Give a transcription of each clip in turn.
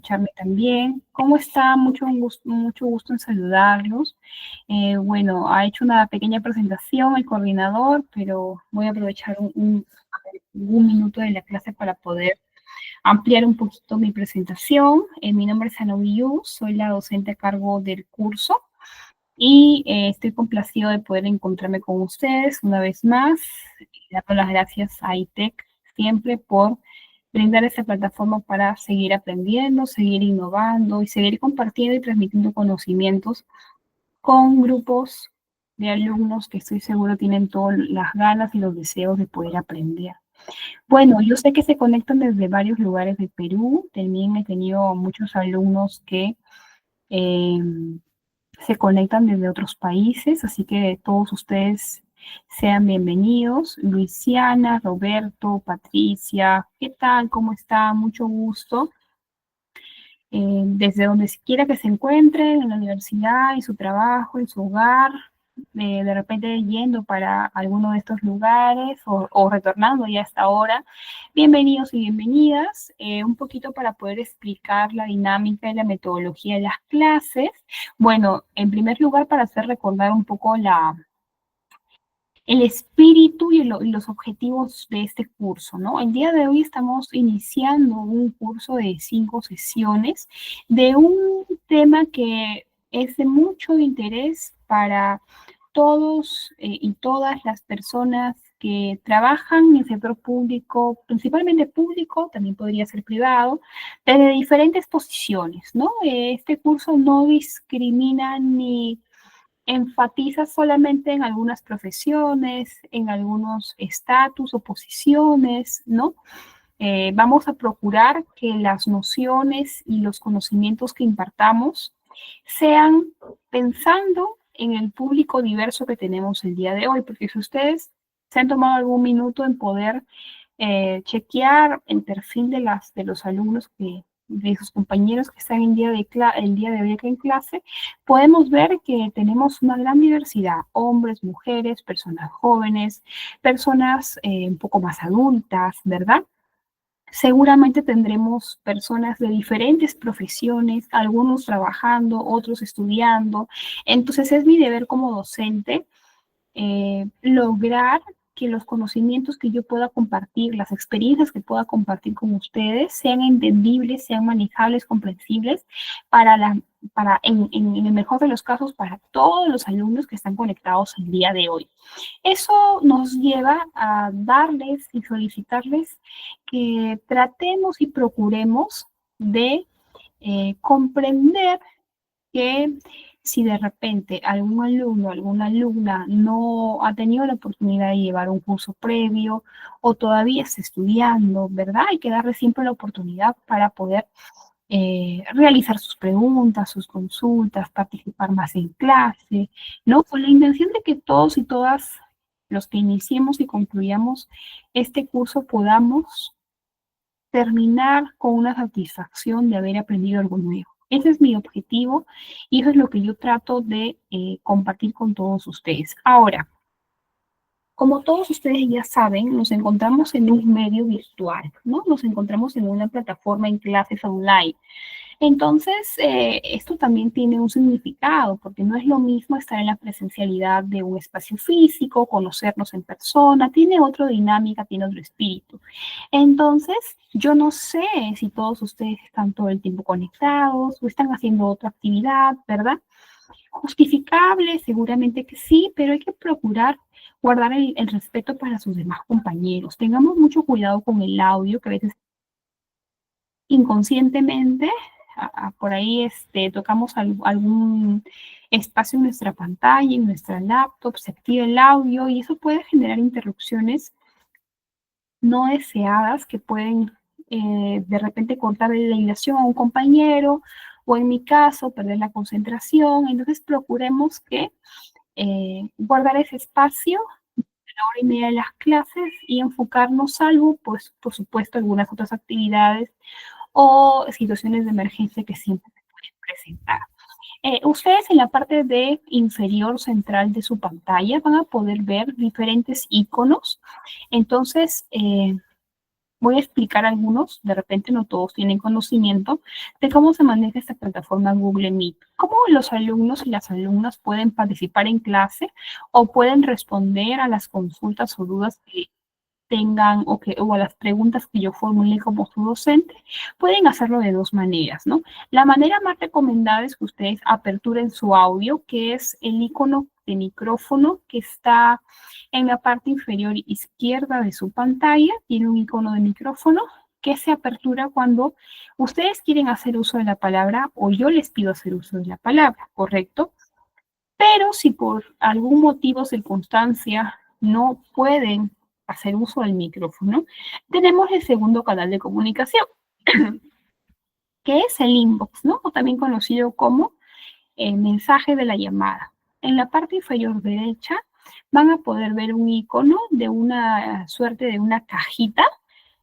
escucharme también. ¿Cómo está? Mucho gusto en saludarlos. Bueno, ha hecho una pequeña presentación el coordinador, pero voy a aprovechar un minuto de la clase para poder ampliar un poquito mi presentación. Mi nombre es Anobi Yu, soy la docente a cargo del curso y estoy complacido de poder encontrarme con ustedes una vez más. Dando las gracias a ITEC siempre por brindar esta plataforma para seguir aprendiendo, seguir innovando y seguir compartiendo y transmitiendo conocimientos con grupos de alumnos que estoy seguro tienen todas las ganas y los deseos de poder aprender. Bueno, yo sé que se conectan desde varios lugares de Perú. También he tenido muchos alumnos que se conectan desde otros países, así que todos ustedes sean bienvenidos. Luisiana, Roberto, Patricia, ¿qué tal? ¿Cómo está? Mucho gusto. Desde donde quiera que se encuentren, en la universidad, en su trabajo, en su hogar, de repente yendo para alguno de estos lugares o retornando ya hasta ahora. Bienvenidos y bienvenidas. Un poquito para poder explicar la dinámica y la metodología de las clases. Bueno, en primer lugar, para hacer recordar un poco el espíritu y los objetivos de este curso, ¿no? El día de hoy estamos iniciando un curso de 5 sesiones de un tema que es de mucho interés para todos y todas las personas que trabajan en el sector público, principalmente público, también podría ser privado, desde diferentes posiciones, ¿no? Este curso no discrimina ni enfatiza solamente en algunas profesiones, en algunos estatus o posiciones, ¿no? Vamos a procurar que las nociones y los conocimientos que impartamos sean pensando en el público diverso que tenemos el día de hoy, porque si ustedes se han tomado algún minuto en poder chequear el perfil de los alumnos de sus compañeros que están el día de hoy aquí en clase, podemos ver que tenemos una gran diversidad, hombres, mujeres, personas jóvenes, personas un poco más adultas, ¿verdad? Seguramente tendremos personas de diferentes profesiones, algunos trabajando, otros estudiando. Entonces es mi deber como docente lograr que los conocimientos que yo pueda compartir, las experiencias que pueda compartir con ustedes sean entendibles, sean manejables, comprensibles en el mejor de los casos, para todos los alumnos que están conectados el día de hoy. Eso nos lleva a darles y solicitarles que tratemos y procuremos de comprender que si de repente algún alumno, alguna alumna no ha tenido la oportunidad de llevar un curso previo o todavía está estudiando, ¿verdad? Hay que darle siempre la oportunidad para poder realizar sus preguntas, sus consultas, participar más en clase, ¿no? Con la intención de que todos y todas los que iniciemos y concluyamos este curso podamos terminar con una satisfacción de haber aprendido algo nuevo. Ese es mi objetivo y eso es lo que yo trato de compartir con todos ustedes. Ahora, como todos ustedes ya saben, nos encontramos en un medio virtual, ¿no? Nos encontramos en una plataforma en clases online. Entonces, esto también tiene un significado, porque no es lo mismo estar en la presencialidad de un espacio físico, conocernos en persona, tiene otra dinámica, tiene otro espíritu. Entonces, yo no sé si todos ustedes están todo el tiempo conectados o están haciendo otra actividad, ¿verdad? Justificable, seguramente que sí, pero hay que procurar guardar el respeto para sus demás compañeros. Tengamos mucho cuidado con el audio, que a veces inconscientemente por ahí tocamos algún espacio en nuestra pantalla, en nuestra laptop, se activa el audio y eso puede generar interrupciones no deseadas que pueden de repente cortar la hilación a un compañero o en mi caso perder la concentración. Entonces procuremos que guardar ese espacio la hora y media de las clases y enfocarnos, salvo, pues, por supuesto, algunas otras actividades o situaciones de emergencia que siempre se pueden presentar. Ustedes en la parte de inferior central de su pantalla van a poder ver diferentes iconos. Entonces, Voy a explicar algunos, de repente no todos tienen conocimiento, de cómo se maneja esta plataforma Google Meet. Cómo los alumnos y las alumnas pueden participar en clase o pueden responder a las consultas o dudas que tengan o a las preguntas que yo formule como su docente, pueden hacerlo de dos maneras, ¿no? La manera más recomendada es que ustedes aperturen su audio, que es el icono de micrófono que está en la parte inferior izquierda de su pantalla, tiene un icono de micrófono que se apertura cuando ustedes quieren hacer uso de la palabra o yo les pido hacer uso de la palabra, ¿correcto? Pero si por algún motivo o circunstancia no pueden hacer uso del micrófono, tenemos el segundo canal de comunicación, que es el inbox, ¿no? O también conocido como el mensaje de la llamada. En la parte inferior derecha van a poder ver un icono de una suerte de una cajita,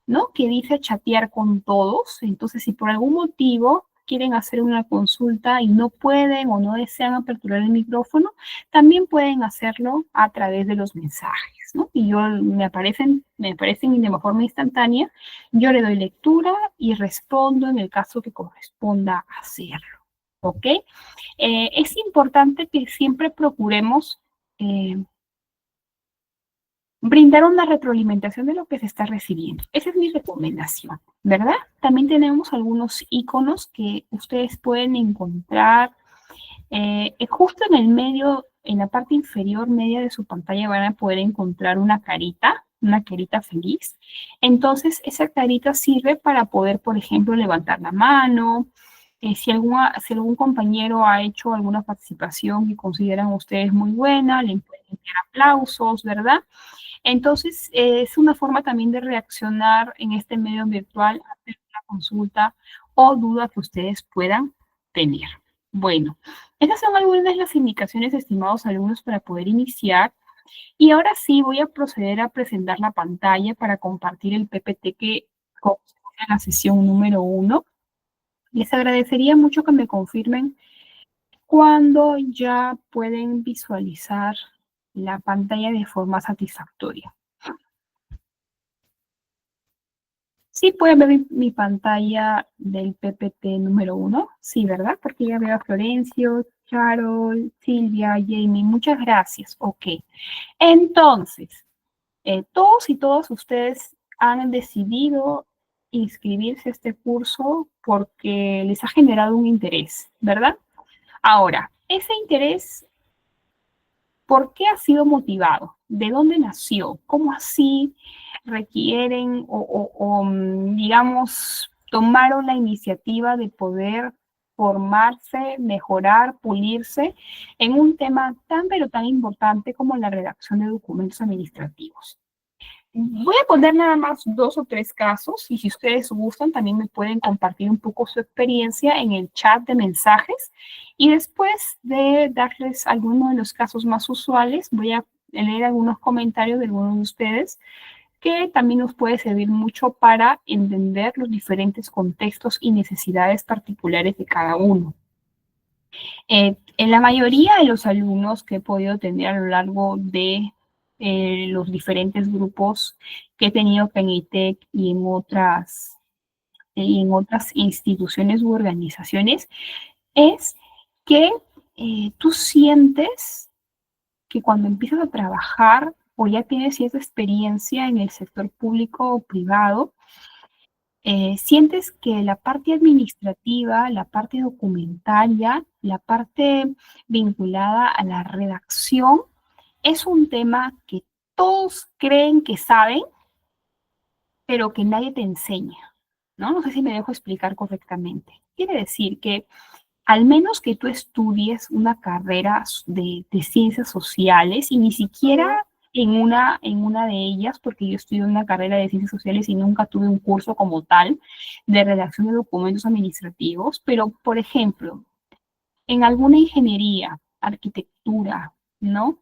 ¿no? Que dice chatear con todos. Entonces, si por algún motivo quieren hacer una consulta y no pueden o no desean aperturar el micrófono, también pueden hacerlo a través de los mensajes, ¿no? Y me aparecen de forma instantánea, yo le doy lectura y respondo en el caso que corresponda hacerlo, ¿ok? Es importante que siempre procuremos brindar una retroalimentación de lo que se está recibiendo. Esa es mi recomendación, ¿verdad? También tenemos algunos iconos que ustedes pueden encontrar justo en el medio, en la parte inferior media de su pantalla van a poder encontrar una carita feliz. Entonces, esa carita sirve para poder, por ejemplo, levantar la mano. Si algún compañero ha hecho alguna participación que consideran ustedes muy buena, le pueden enviar aplausos, ¿verdad? Entonces, es una forma también de reaccionar en este medio virtual ante una consulta o duda que ustedes puedan tener. Bueno, estas son algunas de las indicaciones, estimados alumnos, para poder iniciar. Y ahora sí voy a proceder a presentar la pantalla para compartir el PPT que corresponde a la sesión número 1. Les agradecería mucho que me confirmen cuando ya pueden visualizar la pantalla de forma satisfactoria. Sí, pueden ver mi pantalla del PPT número 1. Sí, ¿verdad? Porque ya veo a Florencio, Carol, Silvia, Jamie. Muchas gracias. Ok. Entonces, todos y todas ustedes han decidido inscribirse a este curso porque les ha generado un interés, ¿verdad? Ahora, ese interés, ¿por qué ha sido motivado? ¿De dónde nació? ¿Cómo así requieren digamos, tomaron la iniciativa de poder formarse, mejorar, pulirse en un tema tan pero tan importante como la redacción de documentos administrativos? Voy a poner nada más 2 o 3 casos y si ustedes gustan también me pueden compartir un poco su experiencia en el chat de mensajes y después de darles algunos de los casos más usuales voy a leer algunos comentarios de algunos de ustedes que también nos puede servir mucho para entender los diferentes contextos y necesidades particulares de cada uno. En la mayoría de los alumnos que he podido tener a lo largo de los diferentes grupos que he tenido en ITEC y en otras instituciones u organizaciones, es que tú sientes que cuando empiezas a trabajar o ya tienes cierta experiencia en el sector público o privado, sientes que la parte administrativa, la parte documentaria, la parte vinculada a la redacción es un tema que todos creen que saben, pero que nadie te enseña, ¿no? No sé si me dejo explicar correctamente. Quiere decir que al menos que tú estudies una carrera de ciencias sociales y ni siquiera en una de ellas, porque yo estudié una carrera de ciencias sociales y nunca tuve un curso como tal de redacción de documentos administrativos, pero por ejemplo, en alguna ingeniería, arquitectura, ¿no?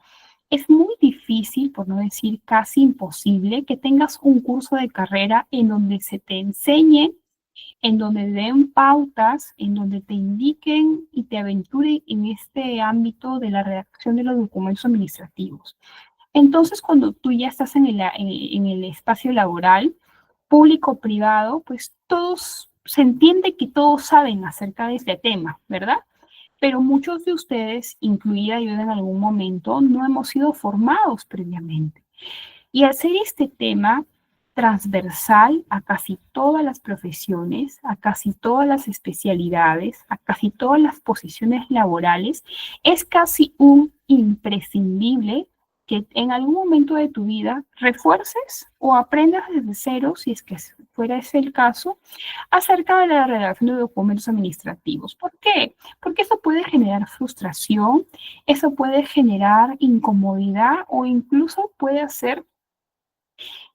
Es muy difícil, por no decir casi imposible, que tengas un curso de carrera en donde se te enseñe, en donde den pautas, en donde te indiquen y te aventuren en este ámbito de la redacción de los documentos administrativos. Entonces, cuando tú ya estás en el espacio laboral, público-privado, pues todos, se entiende que todos saben acerca de este tema, ¿verdad? Pero muchos de ustedes, incluida yo en algún momento, no hemos sido formados previamente. Y hacer este tema transversal a casi todas las profesiones, a casi todas las especialidades, a casi todas las posiciones laborales, es casi un imprescindible que en algún momento de tu vida refuerces o aprendas desde cero, si es que fuera ese el caso, acerca de la redacción de documentos administrativos. ¿Por qué? Porque eso puede generar frustración, eso puede generar incomodidad o incluso puede hacer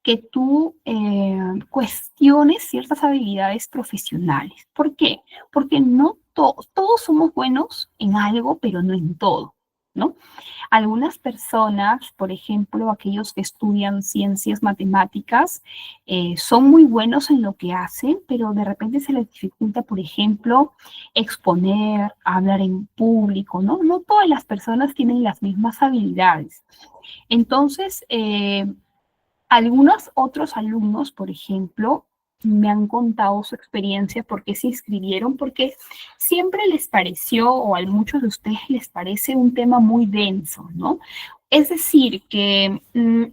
que tú cuestiones ciertas habilidades profesionales. ¿Por qué? Porque no todos somos buenos en algo, pero no en todo, ¿no? Algunas personas, por ejemplo, aquellos que estudian ciencias matemáticas, son muy buenos en lo que hacen, pero de repente se les dificulta, por ejemplo, exponer, hablar en público, ¿no? No todas las personas tienen las mismas habilidades. Entonces, algunos otros alumnos, por ejemplo, me han contado su experiencia, por qué se inscribieron, porque siempre les pareció, o a muchos de ustedes les parece un tema muy denso, ¿no? Es decir, que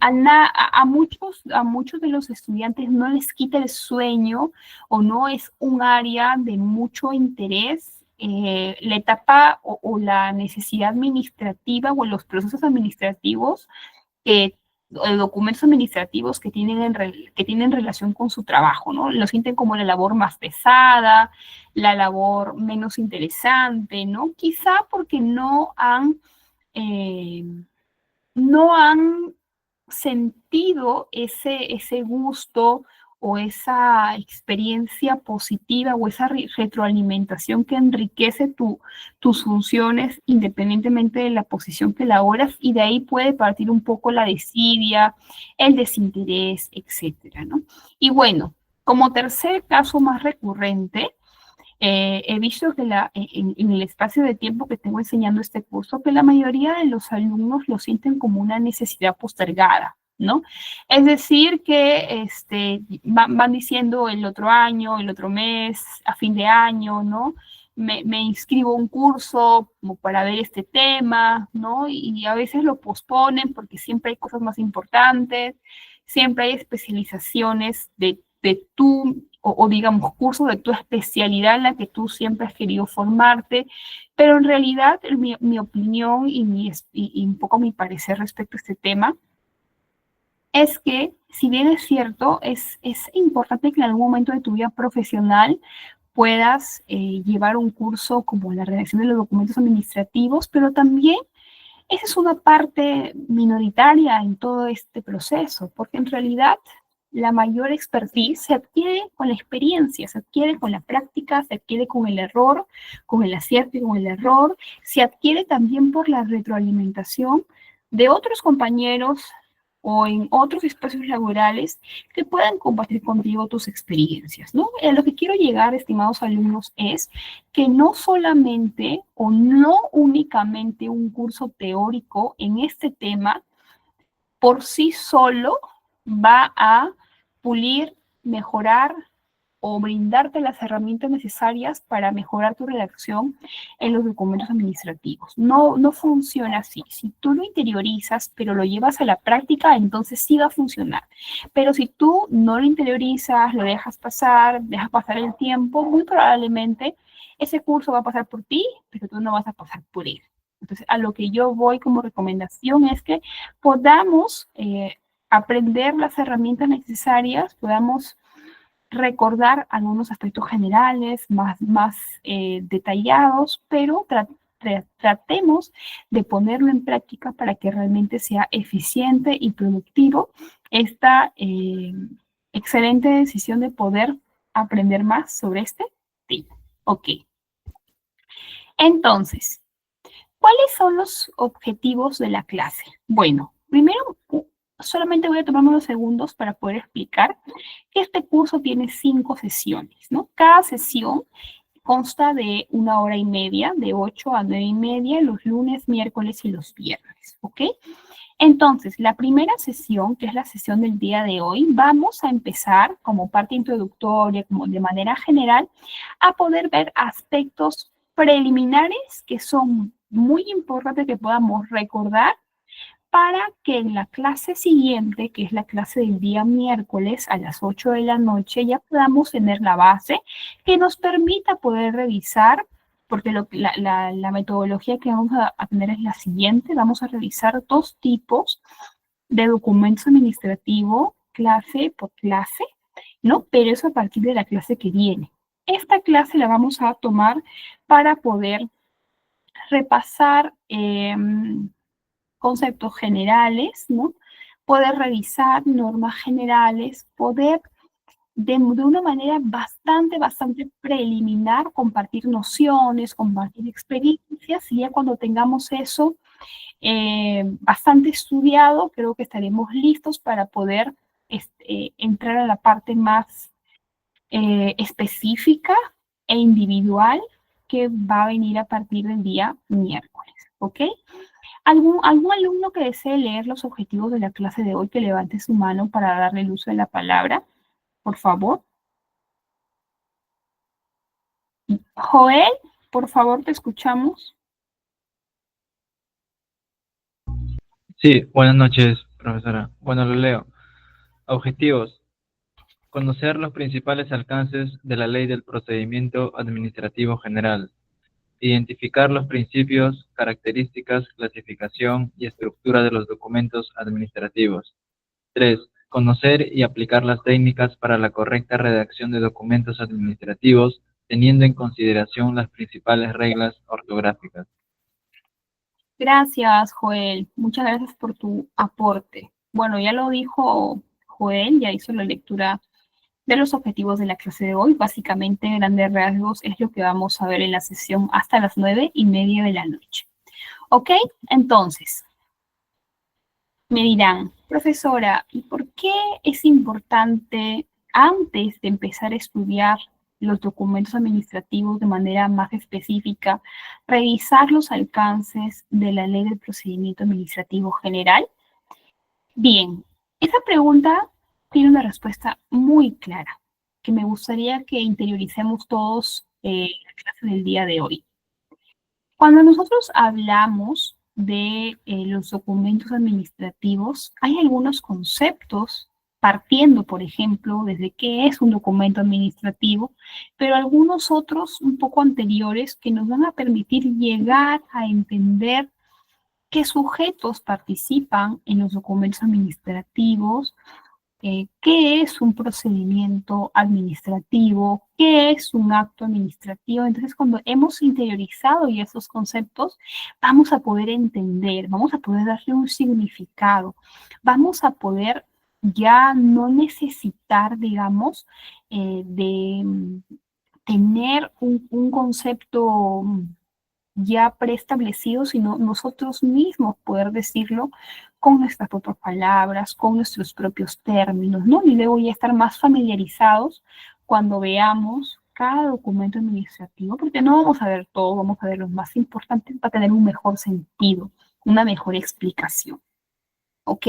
a muchos de los estudiantes no les quita el sueño o no es un área de mucho interés la etapa o la necesidad administrativa o los procesos administrativos que documentos administrativos que tienen relación con su trabajo, ¿no? Lo sienten como la labor más pesada, la labor menos interesante, ¿no? Quizá porque eh, no han sentido ese gusto o esa experiencia positiva o esa retroalimentación que enriquece tus funciones independientemente de la posición que elaboras y de ahí puede partir un poco la desidia, el desinterés, etcétera, ¿no? Y bueno, como tercer caso más recurrente, he visto que en el espacio de tiempo que tengo enseñando este curso, que la mayoría de los alumnos lo sienten como una necesidad postergada, ¿no? Es decir, que van diciendo el otro año, el otro mes, a fin de año, ¿no? Me inscribo a un curso como para ver este tema, ¿no? Y a veces lo posponen porque siempre hay cosas más importantes, siempre hay especializaciones de tu, o digamos, cursos de tu especialidad en la que tú siempre has querido formarte, pero en realidad mi opinión y un poco mi parecer respecto a este tema es que, si bien es cierto, es importante que en algún momento de tu vida profesional puedas llevar un curso como la redacción de los documentos administrativos, pero también esa es una parte minoritaria en todo este proceso, porque en realidad la mayor expertise se adquiere con la experiencia, se adquiere con la práctica, se adquiere con el error, con el acierto y con el error, se adquiere también por la retroalimentación de otros compañeros o en otros espacios laborales que puedan compartir contigo tus experiencias, ¿no? A lo que quiero llegar, estimados alumnos, es que no solamente o no únicamente un curso teórico en este tema por sí solo va a pulir, mejorar o brindarte las herramientas necesarias para mejorar tu redacción en los documentos administrativos. No funciona así. Si tú lo interiorizas, pero lo llevas a la práctica, entonces sí va a funcionar. Pero si tú no lo interiorizas, lo dejas pasar el tiempo, muy probablemente ese curso va a pasar por ti, pero tú no vas a pasar por él. Entonces, a lo que yo voy como recomendación es que podamos aprender las herramientas necesarias, podamos recordar algunos aspectos generales, más detallados, pero tratemos de ponerlo en práctica para que realmente sea eficiente y productivo esta excelente decisión de poder aprender más sobre este tema. Ok. Entonces, ¿cuáles son los objetivos de la clase? Bueno, primero, solamente voy a tomar unos segundos para poder explicar que este curso tiene 5 sesiones, ¿no? Cada sesión consta de 1 hora y media, de 8 a 9:30, los lunes, miércoles y los viernes, ¿ok? Entonces, la primera sesión, que es la sesión del día de hoy, vamos a empezar como parte introductoria, como de manera general, a poder ver aspectos preliminares que son muy importantes que podamos recordar para que en la clase siguiente, que es la clase del día miércoles a las 8 de la noche, ya podamos tener la base que nos permita poder revisar, porque la metodología que vamos a tener es la siguiente. Vamos a revisar 2 tipos de documentos administrativos, clase por clase, ¿no? Pero eso a partir de la clase que viene. Esta clase la vamos a tomar para poder repasar conceptos generales, ¿no? Poder revisar normas generales, poder de una manera bastante preliminar compartir nociones, compartir experiencias, y ya cuando tengamos eso bastante estudiado, creo que estaremos listos para poder entrar a la parte más específica e individual que va a venir a partir del día miércoles, ¿ok? ¿Algún alumno que desee leer los objetivos de la clase de hoy, que levante su mano para darle el uso de la palabra, por favor? Joel, por favor, te escuchamos. Sí, buenas noches, profesora. Bueno, lo leo. Objetivos. Conocer los principales alcances de la Ley del Procedimiento Administrativo General. Identificar los principios, características, clasificación y estructura de los documentos administrativos. 3. Conocer y aplicar las técnicas para la correcta redacción de documentos administrativos, teniendo en consideración las principales reglas ortográficas. Gracias, Joel. Muchas gracias por tu aporte. Bueno, ya lo dijo Joel, ya hizo la lectura de los objetivos de la clase de hoy. Básicamente, en grandes rasgos, es lo que vamos a ver en la sesión hasta las 9:30 de la noche. ¿Ok? Entonces, me dirán, profesora, ¿y por qué es importante, antes de empezar a estudiar los documentos administrativos de manera más específica, revisar los alcances de la Ley del Procedimiento Administrativo General? Bien, esa pregunta tiene una respuesta muy clara, que me gustaría que interioricemos todos en la clase del día de hoy. Cuando nosotros hablamos de los documentos administrativos, hay algunos conceptos, partiendo, por ejemplo, desde qué es un documento administrativo, pero algunos otros un poco anteriores que nos van a permitir llegar a entender qué sujetos participan en los documentos administrativos, qué es un procedimiento administrativo, qué es un acto administrativo. Entonces, cuando hemos interiorizado ya esos conceptos, vamos a poder entender, vamos a poder darle un significado, vamos a poder ya no necesitar, digamos, de tener un concepto ya preestablecido, sino nosotros mismos poder decirlo con nuestras propias palabras, con nuestros propios términos, ¿no? Y luego ya estar más familiarizados cuando veamos cada documento administrativo, porque no vamos a ver todo, vamos a ver los más importantes para tener un mejor sentido, una mejor explicación. ¿Ok?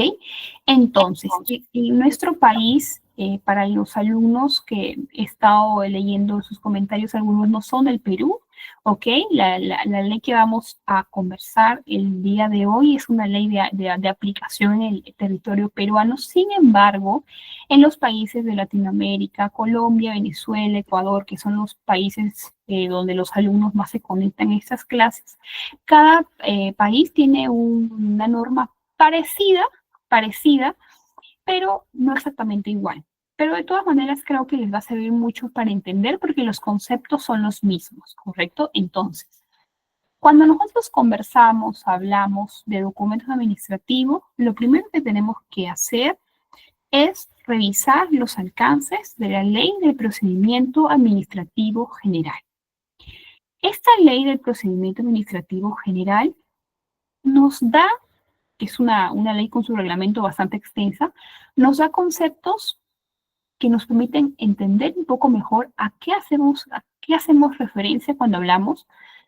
Entonces, en nuestro país, para los alumnos que he estado leyendo sus comentarios, algunos no son del Perú, ¿ok? La ley que vamos a conversar el día de hoy es una ley de aplicación en el territorio peruano. Sin embargo, en los países de Latinoamérica, Colombia, Venezuela, Ecuador, que son los países donde los alumnos más se conectan en estas clases, cada país tiene una norma parecida, pero no exactamente igual. Pero de todas maneras creo que les va a servir mucho para entender porque los conceptos son los mismos, ¿correcto? Entonces, cuando nosotros conversamos, hablamos de documentos administrativos, lo primero que tenemos que hacer es revisar los alcances de la Ley del Procedimiento Administrativo General. Esta Ley del Procedimiento Administrativo General nos da, que es una ley con su reglamento bastante extensa, nos da conceptos que nos permiten entender un poco mejor a qué qué hacemos referencia cuando hablamos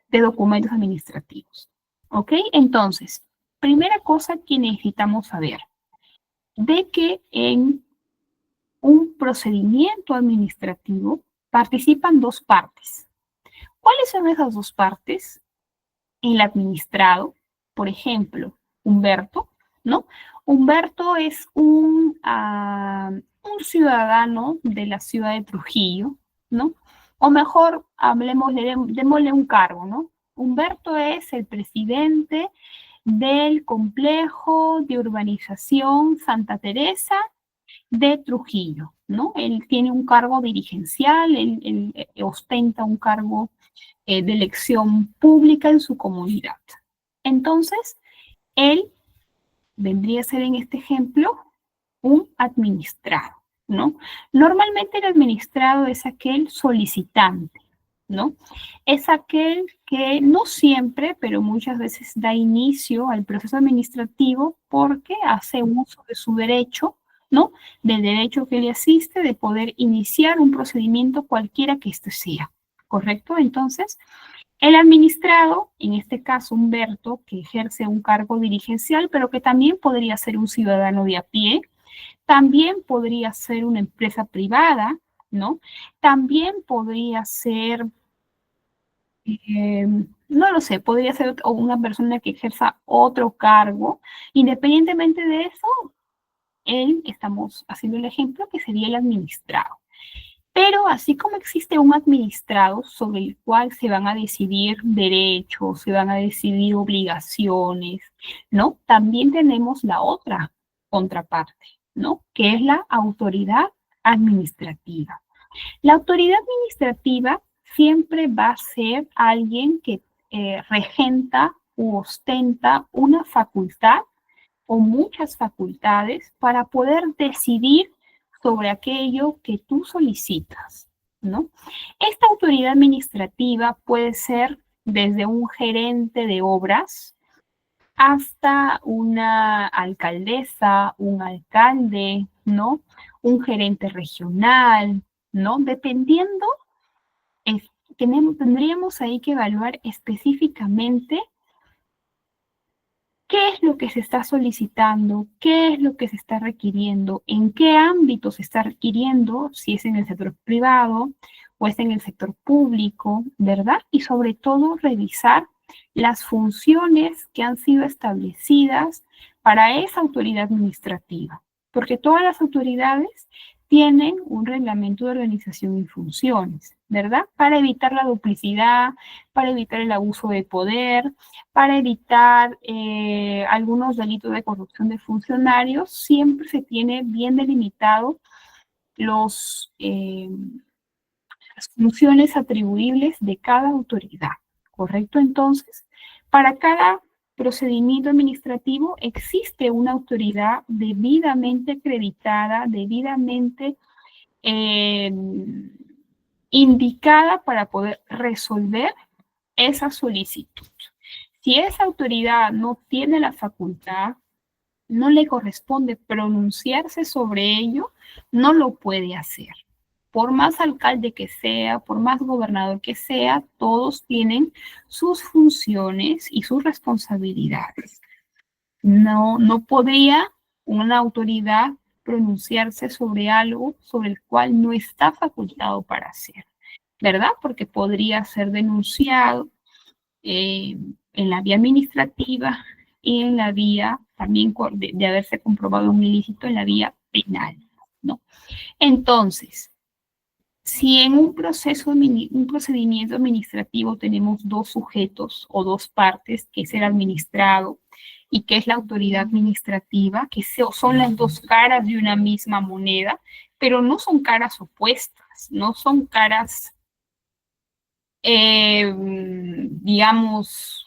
de documentos administrativos. ¿Ok? Entonces, primera cosa que necesitamos saber, de que en un procedimiento administrativo participan dos partes. ¿Cuáles son esas dos partes? El administrado, por ejemplo, Humberto, ¿no? Humberto es un ciudadano de la ciudad de Trujillo, ¿no? O mejor, démosle un cargo, ¿no? Humberto es el presidente del complejo de urbanización Santa Teresa de Trujillo, ¿no? Él tiene un cargo dirigencial, él ostenta un cargo de elección pública en su comunidad. Entonces, él vendría a ser en este ejemplo un administrado, ¿no? Normalmente el administrado es aquel solicitante, ¿no? Es aquel que no siempre, pero muchas veces da inicio al proceso administrativo porque hace uso de su derecho, ¿no? Del derecho que le asiste de poder iniciar un procedimiento cualquiera que éste sea, ¿correcto? Entonces, el administrado, en este caso Humberto, que ejerce un cargo dirigencial, pero que también podría ser un ciudadano de a pie, también podría ser una empresa privada, ¿no? También podría ser, no lo sé, podría ser una persona que ejerza otro cargo. Independientemente de eso, estamos haciendo el ejemplo que sería el administrado. Pero así como existe un administrado sobre el cual se van a decidir derechos, se van a decidir obligaciones, ¿no? También tenemos la otra contraparte, ¿no? Que es la autoridad administrativa. La autoridad administrativa siempre va a ser alguien que regenta u ostenta una facultad o muchas facultades para poder decidir sobre aquello que tú solicitas, ¿no? Esta autoridad administrativa puede ser desde un gerente de obras hasta una alcaldesa, un alcalde, ¿no? Un gerente regional, ¿no? Dependiendo, tendríamos ahí que evaluar específicamente qué es lo que se está solicitando, qué es lo que se está requiriendo, en qué ámbito se está requiriendo, si es en el sector privado o es en el sector público, ¿verdad? Y sobre todo revisar las funciones que han sido establecidas para esa autoridad administrativa, porque todas las autoridades tienen un reglamento de organización y funciones, ¿verdad? Para evitar la duplicidad, para evitar el abuso de poder, para evitar algunos delitos de corrupción de funcionarios, siempre se tiene bien delimitado las funciones atribuibles de cada autoridad, ¿correcto? Entonces, para cada procedimiento administrativo existe una autoridad debidamente acreditada, debidamente indicada para poder resolver esa solicitud. Si esa autoridad no tiene la facultad, no le corresponde pronunciarse sobre ello, no lo puede hacer. Por más alcalde que sea, por más gobernador que sea, todos tienen sus funciones y sus responsabilidades. No podría una autoridad pronunciarse sobre algo sobre el cual no está facultado para hacer, ¿verdad? Porque podría ser denunciado en la vía administrativa y en la vía también de haberse comprobado un ilícito en la vía penal, ¿no? Entonces, si en un procedimiento administrativo tenemos dos sujetos o dos partes, que es el administrado y que es la autoridad administrativa, que son las dos caras de una misma moneda, pero no son caras opuestas, no son caras digamos,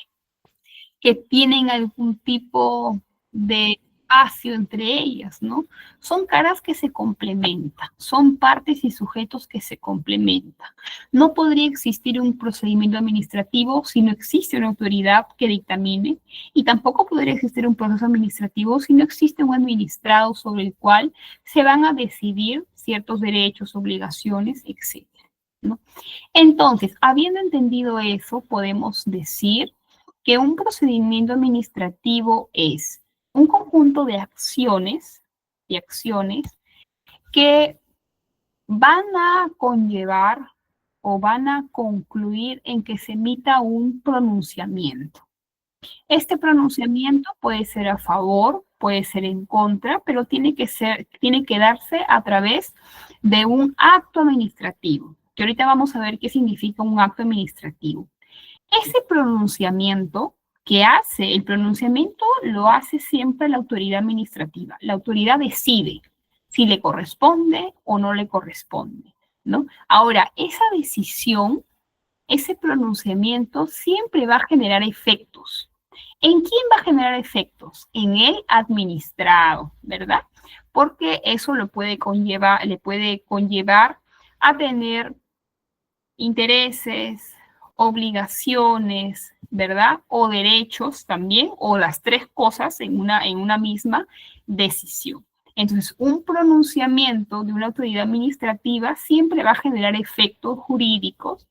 que tienen algún tipo de espacio entre ellas, ¿no? Son caras que se complementan, son partes y sujetos que se complementan. No podría existir un procedimiento administrativo si no existe una autoridad que dictamine, y tampoco podría existir un proceso administrativo si no existe un administrado sobre el cual se van a decidir ciertos derechos, obligaciones, etc. ¿no? Entonces, habiendo entendido eso, podemos decir que un procedimiento administrativo es un conjunto de acciones que van a conllevar o van a concluir en que se emita un pronunciamiento. Este pronunciamiento puede ser a favor, puede ser en contra, pero tiene que darse a través de un acto administrativo, que ahorita vamos a ver qué significa un acto administrativo. Ese pronunciamiento que hace, el pronunciamiento lo hace siempre la autoridad administrativa. La autoridad decide si le corresponde o no le corresponde, ¿no? Ahora, esa decisión, ese pronunciamiento siempre va a generar efectos. ¿En quién va a generar efectos? En el administrado, ¿verdad? Porque eso le puede conllevar a tener intereses, obligaciones, ¿verdad? O derechos también, o las tres cosas en una misma decisión. Entonces, un pronunciamiento de una autoridad administrativa siempre va a generar efectos jurídicos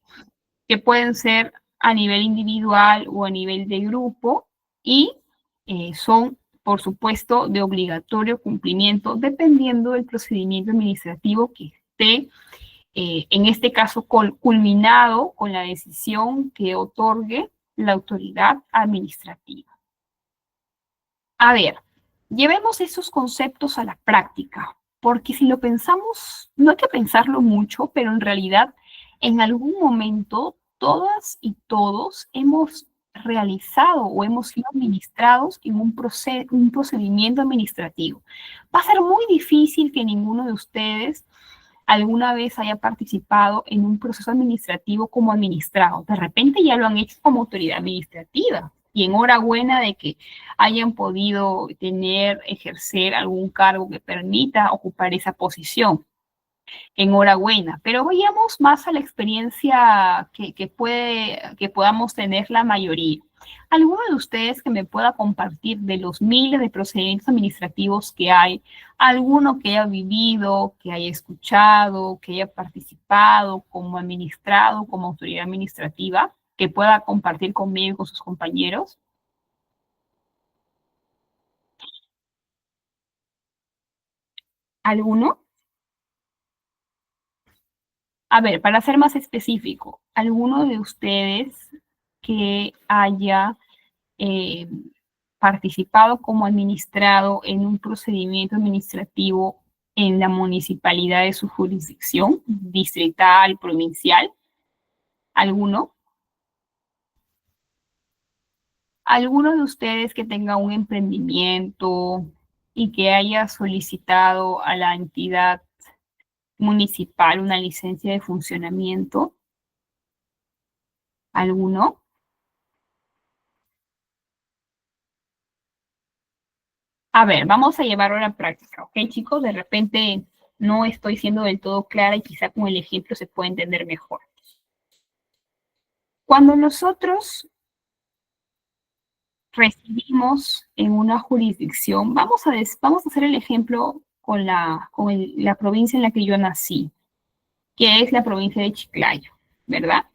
que pueden ser a nivel individual o a nivel de grupo y son, por supuesto, de obligatorio cumplimiento dependiendo del procedimiento administrativo que esté en este caso culminado con la decisión que otorgue la autoridad administrativa. A ver, llevemos esos conceptos a la práctica, porque si lo pensamos, no hay que pensarlo mucho, pero en realidad en algún momento todas y todos hemos realizado o hemos sido administrados en un procedimiento administrativo. Va a ser muy difícil que ninguno de ustedes alguna vez haya participado en un proceso administrativo como administrado. De repente ya lo han hecho como autoridad administrativa y enhorabuena de que hayan podido ejercer algún cargo que permita ocupar esa posición. Enhorabuena, pero vayamos más a la experiencia que podamos tener la mayoría. ¿Alguno de ustedes que me pueda compartir de los miles de procedimientos administrativos que hay, alguno que haya vivido, que haya escuchado, que haya participado como administrado, como autoridad administrativa, que pueda compartir conmigo y con sus compañeros? ¿Alguno? A ver, para ser más específico, ¿alguno de ustedes que haya eh, participado como administrado en un procedimiento administrativo en la municipalidad de su jurisdicción, distrital, provincial? ¿Alguno? ¿Alguno de ustedes que tenga un emprendimiento y que haya solicitado a la entidad municipal una licencia de funcionamiento? ¿Alguno? A ver, vamos a llevarlo a la práctica, ¿ok, chicos? De repente no estoy siendo del todo clara y quizá con el ejemplo se puede entender mejor. Cuando nosotros residimos en una jurisdicción, vamos a hacer el ejemplo con la provincia en la que yo nací, que es la provincia de Chiclayo, ¿verdad?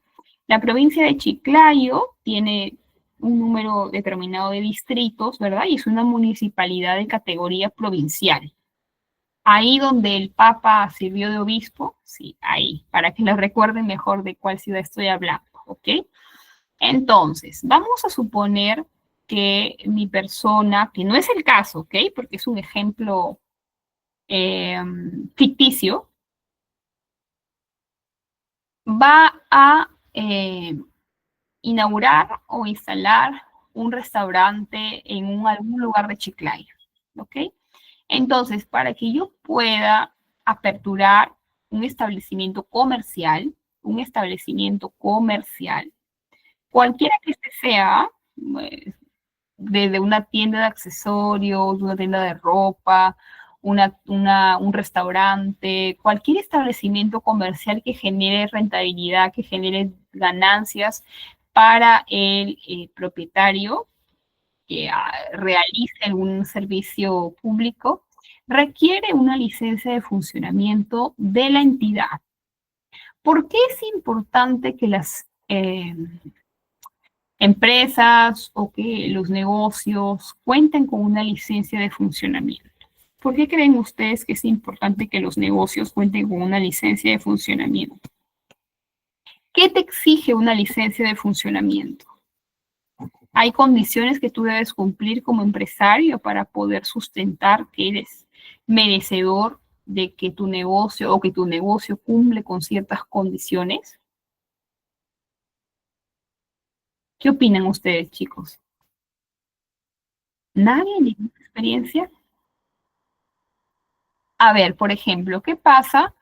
La provincia de Chiclayo tiene un número determinado de distritos, ¿verdad? Y es una municipalidad de categoría provincial. Ahí donde el Papa sirvió de obispo, sí, ahí, para que lo recuerden mejor de cuál ciudad estoy hablando, ¿ok? Entonces, vamos a suponer que mi persona, que no es el caso, ¿ok? Porque es un ejemplo ficticio, va a inaugurar o instalar un restaurante en algún lugar de Chiclayo, ¿ok? Entonces, para que yo pueda aperturar un establecimiento comercial, cualquiera que este sea, desde una tienda de accesorios, una tienda de ropa, un restaurante, cualquier establecimiento comercial que genere rentabilidad, que genere ganancias para el propietario que realice algún servicio público, requiere una licencia de funcionamiento de la entidad. ¿Por qué es importante que las empresas o que los negocios cuenten con una licencia de funcionamiento? ¿Por qué creen ustedes que es importante que los negocios cuenten con una licencia de funcionamiento? ¿Qué te exige una licencia de funcionamiento? Hay condiciones que tú debes cumplir como empresario para poder sustentar que eres merecedor de que tu negocio o que tu negocio cumple con ciertas condiciones. ¿Qué opinan ustedes, chicos? ¿Nadie? ¿Ninguna experiencia? A ver, por ejemplo, ¿qué pasa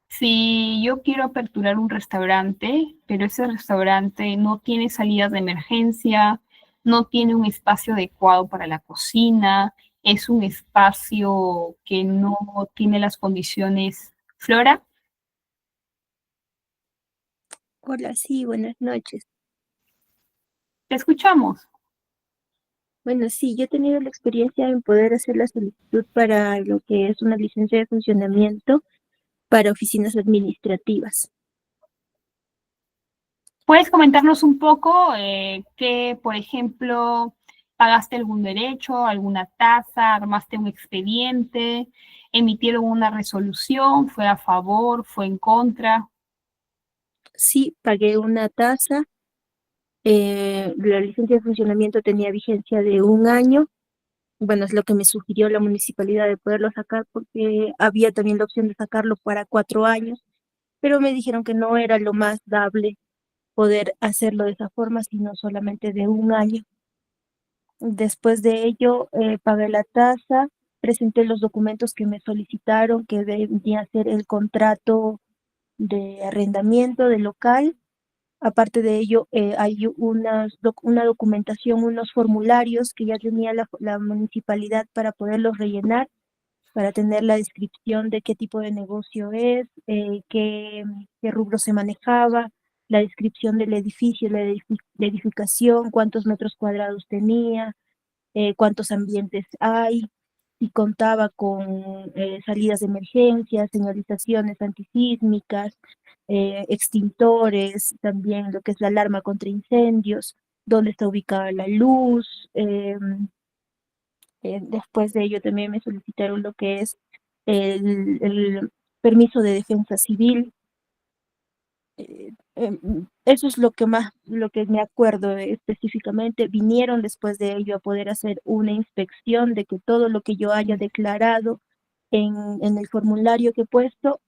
si yo quiero aperturar un restaurante, pero ese restaurante no tiene salidas de emergencia, no tiene un espacio adecuado para la cocina, es un espacio que no tiene las condiciones? Flora, Hola, sí, buenas noches. te escuchamos. Bueno, sí, yo he tenido la experiencia en poder hacer la solicitud para lo que es una licencia de funcionamiento para oficinas administrativas. ¿Puedes comentarnos un poco que, por ejemplo, pagaste algún derecho, alguna tasa, armaste un expediente, emitieron una resolución, fue a favor, fue en contra? Sí, pagué una tasa. La licencia de funcionamiento tenía vigencia de 1 año. Bueno, es lo que me sugirió la municipalidad de poderlo sacar porque había también la opción de sacarlo para 4 años, pero me dijeron que no era lo más dable poder hacerlo de esa forma, sino solamente de 1 año. Después de ello, pagué la tasa, presenté los documentos que me solicitaron, que debía ser el contrato de arrendamiento del local. Aparte de ello, hay una documentación, unos formularios que ya tenía la municipalidad para poderlos rellenar, para tener la descripción de qué tipo de negocio es, qué rubro se manejaba, la descripción del edificio, la edificación, cuántos metros cuadrados tenía, cuántos ambientes hay, si contaba con salidas de emergencia, señalizaciones antisísmicas, extintores, también lo que es la alarma contra incendios, dónde está ubicada la luz. Después de ello también me solicitaron lo que es el permiso de defensa civil. Eso es lo que más, lo que me acuerdo específicamente. Vinieron después de ello a poder hacer una inspección de que todo lo que yo haya declarado en el formulario que he puesto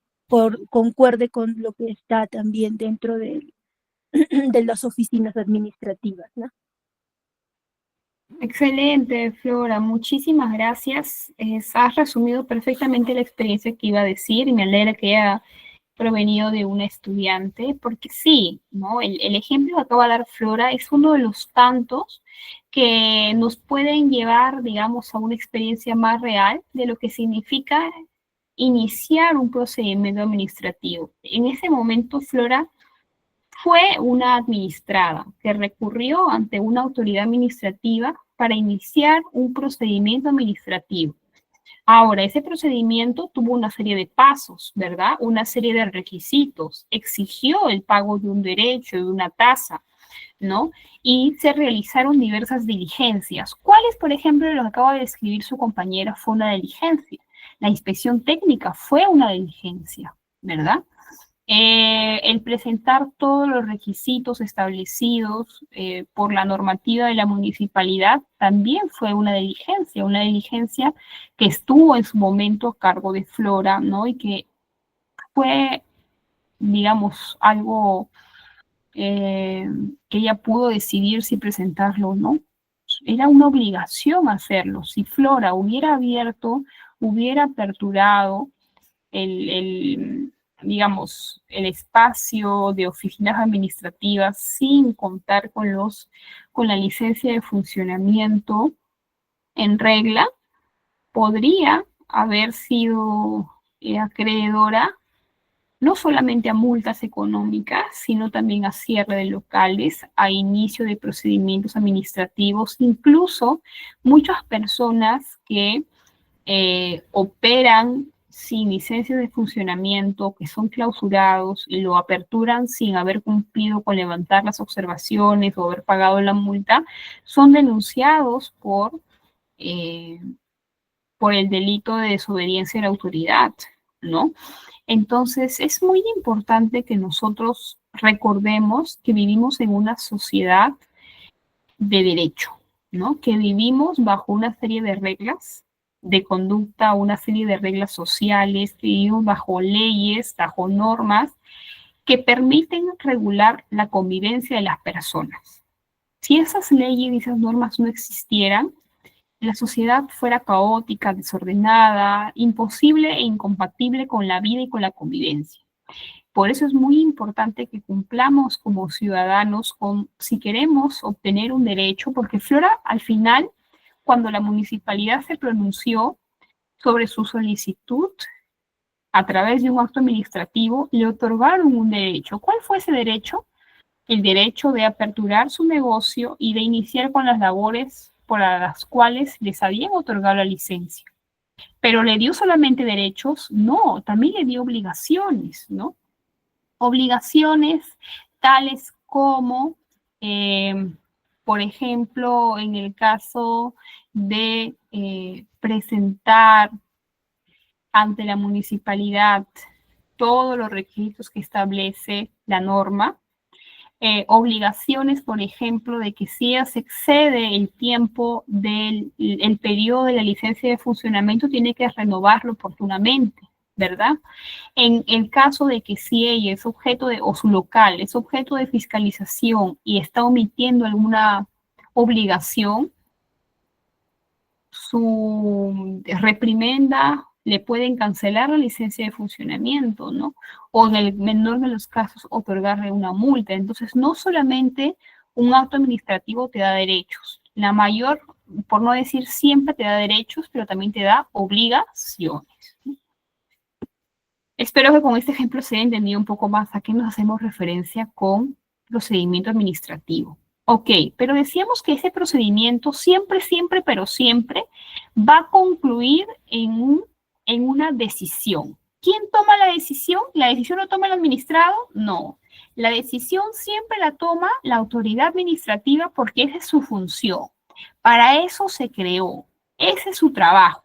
concuerde con lo que está también dentro de las oficinas administrativas, ¿no? Excelente, Flora, muchísimas gracias. Has resumido perfectamente la experiencia que iba a decir y me alegra que haya provenido de una estudiante, porque sí, ¿no? El ejemplo que acaba de dar Flora es uno de los tantos que nos pueden llevar, digamos, a una experiencia más real de lo que significa iniciar un procedimiento administrativo. En ese momento, Flora fue una administrada que recurrió ante una autoridad administrativa para iniciar un procedimiento administrativo. Ahora, ese procedimiento tuvo una serie de pasos, ¿verdad? Una serie de requisitos, exigió el pago de un derecho, de una tasa, ¿no? Y se realizaron diversas diligencias. ¿Cuáles, por ejemplo, lo que acaba de describir su compañera, fue una diligencia? La inspección técnica fue una diligencia, ¿verdad? El presentar todos los requisitos establecidos por la normativa de la municipalidad también fue una diligencia que estuvo en su momento a cargo de Flora, ¿no? Y que fue, digamos, algo que ella pudo decidir si presentarlo o no. Era una obligación hacerlo. Si Flora hubiera abierto, hubiera aperturado digamos, el espacio de oficinas administrativas sin contar con la licencia de funcionamiento en regla, podría haber sido acreedora no solamente a multas económicas, sino también a cierre de locales, a inicio de procedimientos administrativos, incluso muchas personas que operan sin licencia de funcionamiento, que son clausurados y lo aperturan sin haber cumplido con levantar las observaciones o haber pagado la multa, son denunciados por el delito de desobediencia a la autoridad, ¿no? Entonces, es muy importante que nosotros recordemos que vivimos en una sociedad de derecho, ¿no? Que vivimos bajo una serie de reglas de conducta, una serie de reglas sociales, que vivimos bajo leyes, bajo normas que permiten regular la convivencia de las personas. Si esas leyes y esas normas no existieran, la sociedad fuera caótica, desordenada, imposible e incompatible con la vida y con la convivencia. Por eso es muy importante que cumplamos como ciudadanos si queremos obtener un derecho, porque Flora, al final, cuando la municipalidad se pronunció sobre su solicitud a través de un acto administrativo, le otorgaron un derecho. ¿Cuál fue ese derecho? El derecho de aperturar su negocio y de iniciar con las labores por las cuales les habían otorgado la licencia. Pero ¿le dio solamente derechos? No, también le dio obligaciones, ¿no? Obligaciones tales como, por ejemplo, en el caso de presentar ante la municipalidad todos los requisitos que establece la norma, obligaciones, por ejemplo, de que si se excede el tiempo del periodo de la licencia de funcionamiento, tiene que renovarlo oportunamente, ¿verdad? En el caso de que si ella es objeto de, o su local es objeto de fiscalización y está omitiendo alguna obligación, su reprimenda le pueden cancelar la licencia de funcionamiento, ¿no? O en el menor de los casos, otorgarle una multa. Entonces, no solamente un acto administrativo te da derechos. La mayor, por no decir siempre, te da derechos, pero también te da obligaciones, ¿no? Espero que con este ejemplo se haya entendido un poco más a qué nos hacemos referencia con procedimiento administrativo. Ok, pero decíamos que ese procedimiento siempre, siempre, pero siempre va a concluir en una decisión. ¿Quién toma la decisión? ¿La decisión lo toma el administrado? No. La decisión siempre la toma la autoridad administrativa porque esa es su función. Para eso se creó. Ese es su trabajo.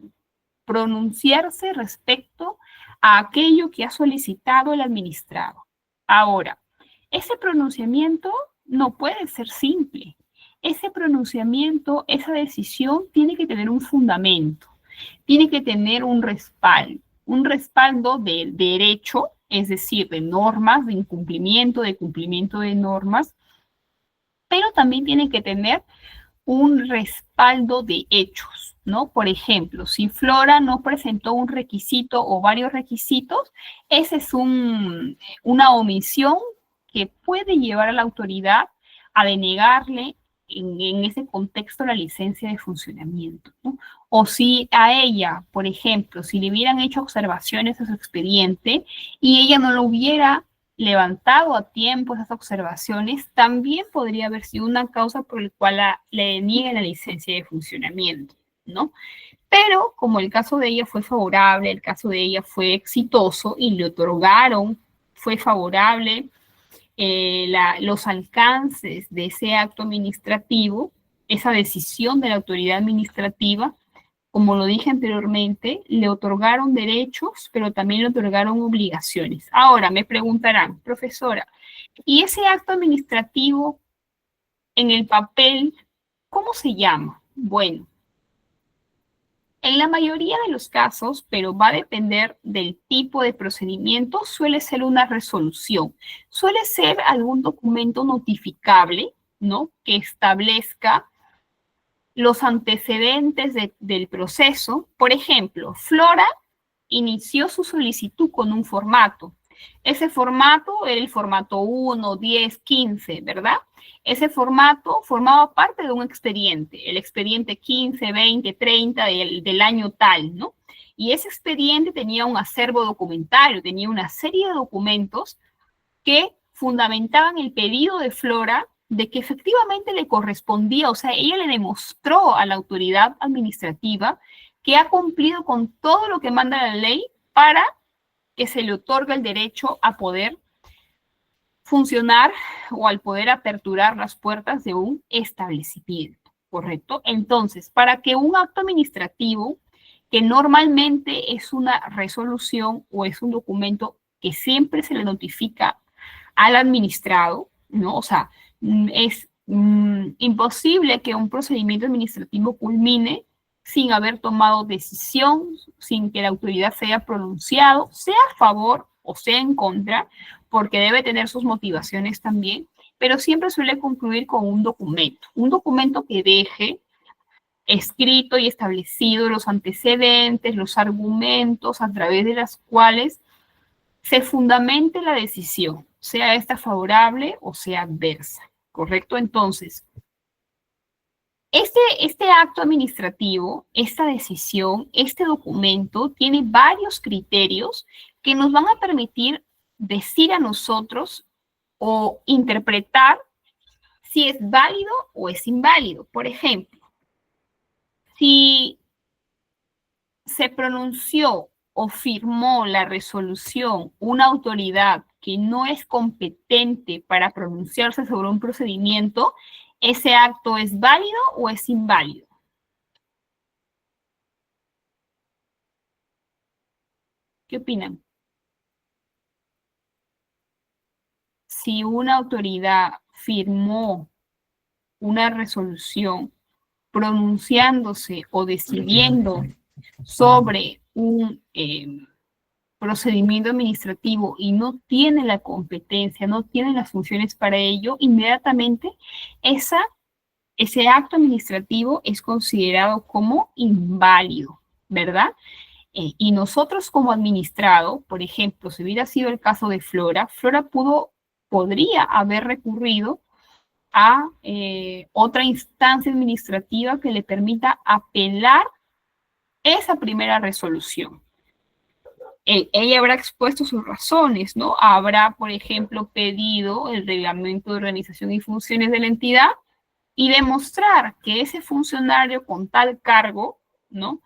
Pronunciarse respecto a aquello que ha solicitado el administrado. Ahora, ese pronunciamiento no puede ser simple. Ese pronunciamiento, esa decisión tiene que tener un fundamento, tiene que tener un respaldo de derecho, es decir, de normas, de cumplimiento de normas, pero también tiene que tener un respaldo de hechos, ¿no? Por ejemplo, si Flora no presentó un requisito o varios requisitos, esa es una omisión que puede llevar a la autoridad a denegarle en ese contexto la licencia de funcionamiento, ¿no? O si a ella, por ejemplo, si le hubieran hecho observaciones a su expediente y ella no lo hubiera levantado a tiempo esas observaciones, también podría haber sido una causa por la cual le nieguen la licencia de funcionamiento, ¿no? Pero como el caso de ella fue favorable, el caso de ella fue exitoso y le otorgaron, fue favorable los alcances de ese acto administrativo, esa decisión de la autoridad administrativa, como lo dije anteriormente, le otorgaron derechos, pero también le otorgaron obligaciones. Ahora me preguntarán, profesora, ¿y ese acto administrativo en el papel, cómo se llama? Bueno, en la mayoría de los casos, pero va a depender del tipo de procedimiento, suele ser una resolución, suele ser algún documento notificable, ¿no? Que establezca los antecedentes del proceso. Por ejemplo, Flora inició su solicitud con un formato. Ese formato era el formato 1, 10, 15, ¿verdad? Ese formato formaba parte de un expediente, el expediente 15, 20, 30 del año tal, ¿no? Y ese expediente tenía un acervo documentario, tenía una serie de documentos que fundamentaban el pedido de Flora de que efectivamente le correspondía, o sea, ella le demostró a la autoridad administrativa que ha cumplido con todo lo que manda la ley para que se le otorgue el derecho a poder funcionar o al poder aperturar las puertas de un establecimiento, ¿correcto? Entonces, para que un acto administrativo, que normalmente es una resolución o es un documento que siempre se le notifica al administrado, ¿no? O sea, es imposible que un procedimiento administrativo culmine sin haber tomado decisión, sin que la autoridad se haya pronunciado, sea a favor o sea en contra, porque debe tener sus motivaciones también, pero siempre suele concluir con un documento que deje escrito y establecido los antecedentes, los argumentos a través de las cuales se fundamente la decisión, sea esta favorable o sea adversa, ¿correcto? Entonces, este acto administrativo, esta decisión, este documento tiene varios criterios que nos van a permitir decir a nosotros o interpretar si es válido o es inválido. Por ejemplo, si se pronunció o firmó la resolución una autoridad que no es competente para pronunciarse sobre un procedimiento, ¿ese acto es válido o es inválido? ¿Qué opinan? Si una autoridad firmó una resolución pronunciándose o decidiendo sobre un procedimiento administrativo y no tiene la competencia, no tiene las funciones para ello, inmediatamente ese acto administrativo es considerado como inválido, ¿verdad? Y nosotros como administrado, por ejemplo, si hubiera sido el caso de Flora, podría haber recurrido a otra instancia administrativa que le permita apelar esa primera resolución. Ella habrá expuesto sus razones, ¿no? Habrá, por ejemplo, pedido el reglamento de organización y funciones de la entidad y demostrar que ese funcionario con tal cargo, ¿no?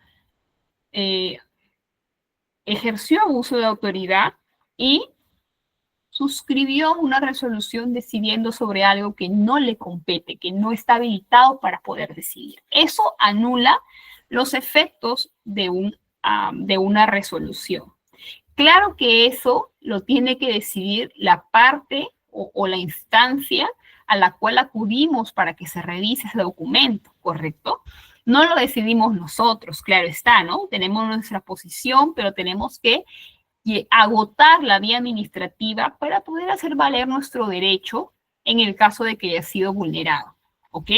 Ejerció abuso de autoridad y suscribió una resolución decidiendo sobre algo que no le compete, que no está habilitado para poder decidir. Eso anula los efectos de una resolución. Claro que eso lo tiene que decidir la parte o la instancia a la cual acudimos para que se revise ese documento, ¿correcto? No lo decidimos nosotros, claro está, ¿no? Tenemos nuestra posición, pero tenemos que agotar la vía administrativa para poder hacer valer nuestro derecho en el caso de que haya sido vulnerado, ¿ok?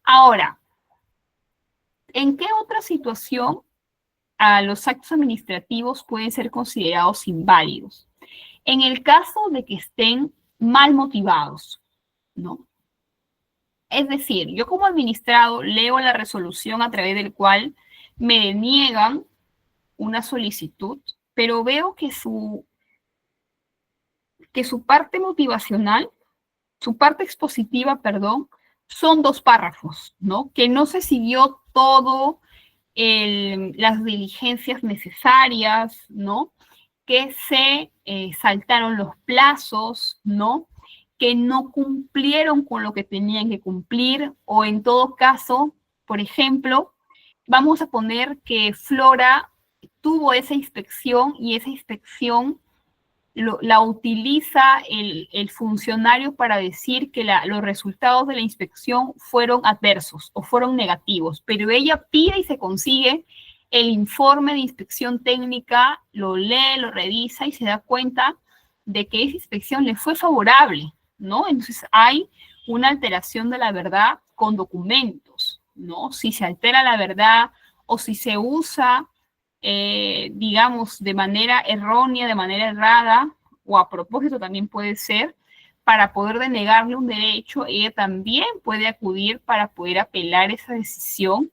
Ahora, ¿en qué otra situación los actos administrativos pueden ser considerados inválidos? En el caso de que estén mal motivados, ¿no? Es decir, yo como administrado leo la resolución a través del cual me deniegan una solicitud, pero veo que su parte motivacional, su parte expositiva, perdón, son 2 párrafos, ¿no? Que no se siguió todo las diligencias necesarias, ¿no? Que se saltaron los plazos, ¿no? Que no cumplieron con lo que tenían que cumplir, o en todo caso, por ejemplo, vamos a poner que Flora tuvo esa inspección y esa inspección la utiliza el funcionario para decir que los resultados de la inspección fueron adversos o fueron negativos, pero ella pide y se consigue el informe de inspección técnica, lo lee, lo revisa y se da cuenta de que esa inspección le fue favorable, ¿no? Entonces hay una alteración de la verdad con documentos, ¿no? Si se altera la verdad o si se usa digamos, de manera errónea, de manera errada, o a propósito también puede ser, para poder denegarle un derecho, ella también puede acudir para poder apelar esa decisión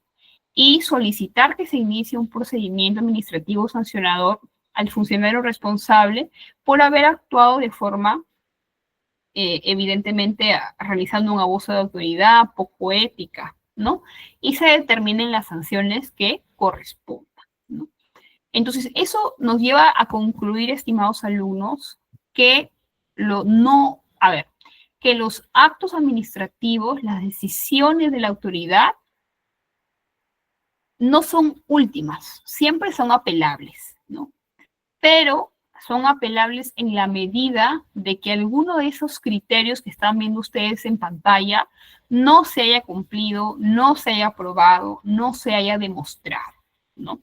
y solicitar que se inicie un procedimiento administrativo sancionador al funcionario responsable por haber actuado de forma, evidentemente, realizando un abuso de autoridad poco ética, ¿no? Y se determinen las sanciones que correspondan, ¿no? Entonces, eso nos lleva a concluir, estimados alumnos, que que los actos administrativos, las decisiones de la autoridad, no son últimas, siempre son apelables, ¿no? Pero son apelables en la medida de que alguno de esos criterios que están viendo ustedes en pantalla no se haya cumplido, no se haya aprobado, no se haya demostrado, ¿no?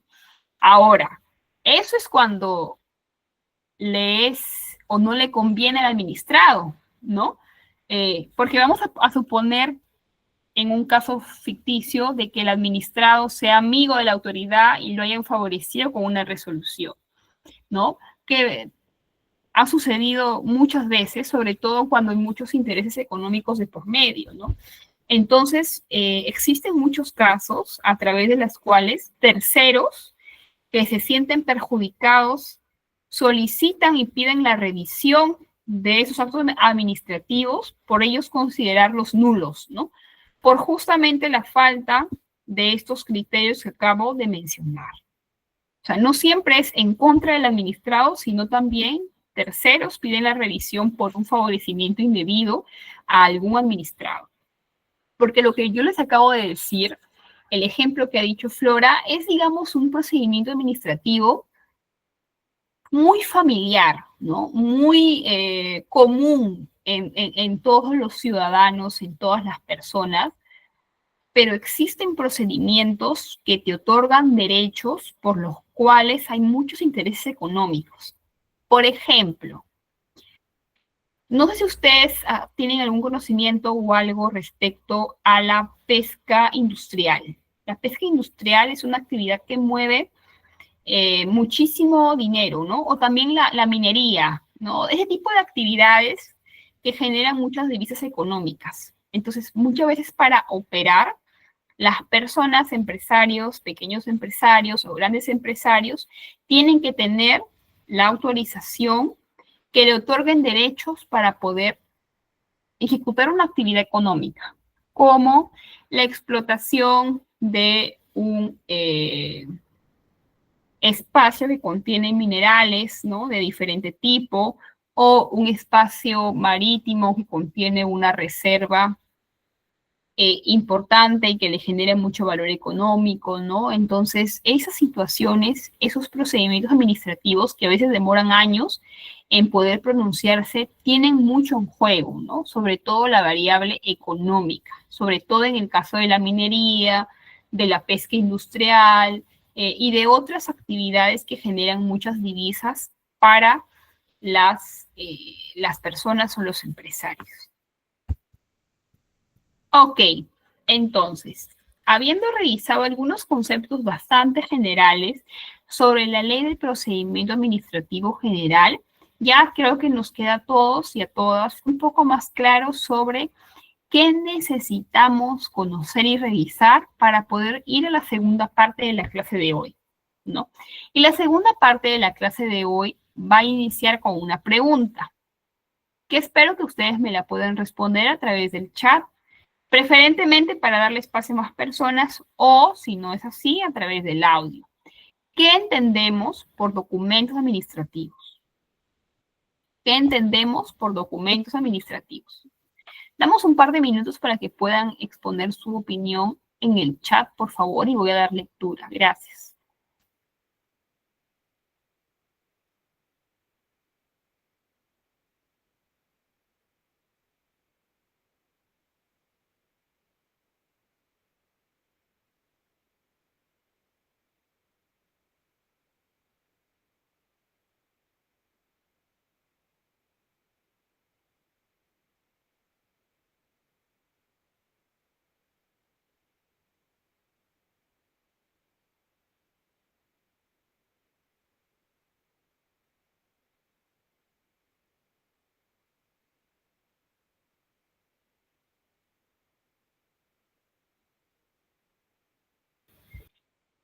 Ahora, eso es cuando le es o no le conviene al administrado, ¿no? Porque vamos a suponer en un caso ficticio de que el administrado sea amigo de la autoridad y lo hayan favorecido con una resolución, ¿no? Que ha sucedido muchas veces, sobre todo cuando hay muchos intereses económicos de por medio, ¿no? Entonces, existen muchos casos a través de los cuales terceros que se sienten perjudicados solicitan y piden la revisión de esos actos administrativos por ellos considerarlos nulos, ¿no? Por justamente la falta de estos criterios que acabo de mencionar. O sea, no siempre es en contra del administrado, sino también terceros piden la revisión por un favorecimiento indebido a algún administrado. Porque lo que yo les acabo de decir, el ejemplo que ha dicho Flora, es, digamos, un procedimiento administrativo muy familiar, ¿no? Muy común en todos los ciudadanos, en todas las personas, pero existen procedimientos que te otorgan derechos por los cuales hay muchos intereses económicos. Por ejemplo, no sé si ustedes tienen algún conocimiento o algo respecto a la pesca industrial. La pesca industrial es una actividad que mueve muchísimo dinero, ¿no? O también la minería, ¿no? Ese tipo de actividades que generan muchas divisas económicas. Entonces, muchas veces para operar, las personas, empresarios, pequeños empresarios o grandes empresarios, tienen que tener la autorización que le otorguen derechos para poder ejecutar una actividad económica, como la explotación de un espacio que contiene minerales, ¿no? De diferente tipo, o un espacio marítimo que contiene una reserva importante y que le genere mucho valor económico, ¿no? Entonces, esas situaciones, esos procedimientos administrativos que a veces demoran años en poder pronunciarse, tienen mucho en juego, ¿no? Sobre todo la variable económica, sobre todo en el caso de la minería, de la pesca industrial y de otras actividades que generan muchas divisas para las personas o los empresarios. Ok, entonces, habiendo revisado algunos conceptos bastante generales sobre la ley del procedimiento administrativo general, ya creo que nos queda a todos y a todas un poco más claro sobre qué necesitamos conocer y revisar para poder ir a la segunda parte de la clase de hoy, ¿no? Y la segunda parte de la clase de hoy va a iniciar con una pregunta, que espero que ustedes me la puedan responder a través del chat, preferentemente para darle espacio a más personas o, si no es así, a través del audio. ¿Qué entendemos por documentos administrativos? ¿Qué entendemos por documentos administrativos? Damos un par de minutos para que puedan exponer su opinión en el chat, por favor, y voy a dar lectura. Gracias.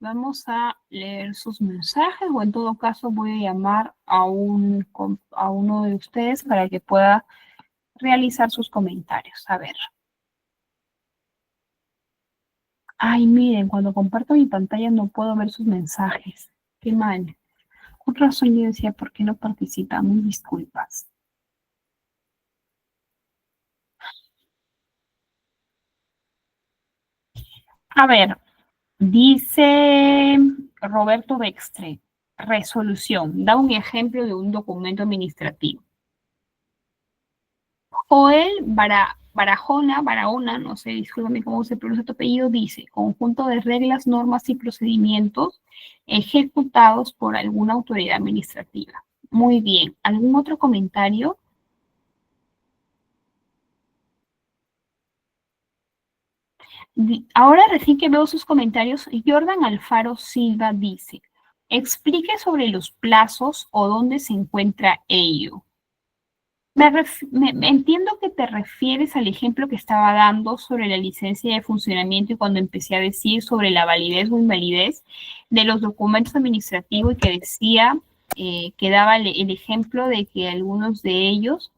Vamos a leer sus mensajes o en todo caso voy a llamar a uno de ustedes para que pueda realizar sus comentarios. A ver. Ay, miren, cuando comparto mi pantalla no puedo ver sus mensajes. Qué mal. Con razón yo decía, ¿por qué no participamos? Disculpas. A ver, dice Roberto Dextre, resolución. Da un ejemplo de un documento administrativo. Joel Barahona, no sé, discúlpame cómo se pronuncia tu apellido, dice, conjunto de reglas, normas y procedimientos ejecutados por alguna autoridad administrativa. Muy bien. ¿Algún otro comentario? Ahora recién que veo sus comentarios, Jordan Alfaro Silva dice, explique sobre los plazos o dónde se encuentra ello. Entiendo que te refieres al ejemplo que estaba dando sobre la licencia de funcionamiento y cuando empecé a decir sobre la validez o invalidez de los documentos administrativos y que decía, que daba el ejemplo de que algunos de ellos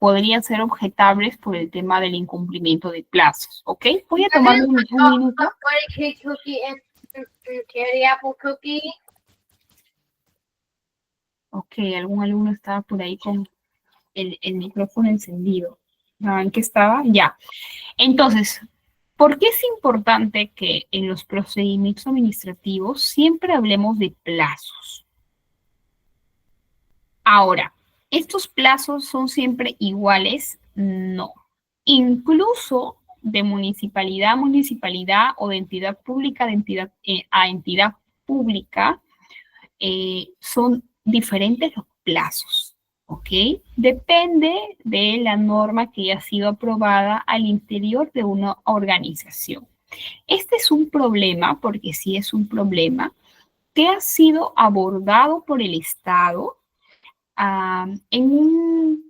podrían ser objetables por el tema del incumplimiento de plazos, ¿ok? Voy a tomar un minuto. Ok, algún alumno estaba por ahí con el micrófono encendido. ¿En qué estaba? Ya. Entonces, ¿por qué es importante que en los procedimientos administrativos siempre hablemos de plazos? Ahora, ¿estos plazos son siempre iguales? No. Incluso de municipalidad a municipalidad o de entidad pública a entidad pública, son diferentes los plazos, ¿ok? Depende de la norma que haya sido aprobada al interior de una organización. Este es un problema, porque sí es un problema, que ha sido abordado por el Estado en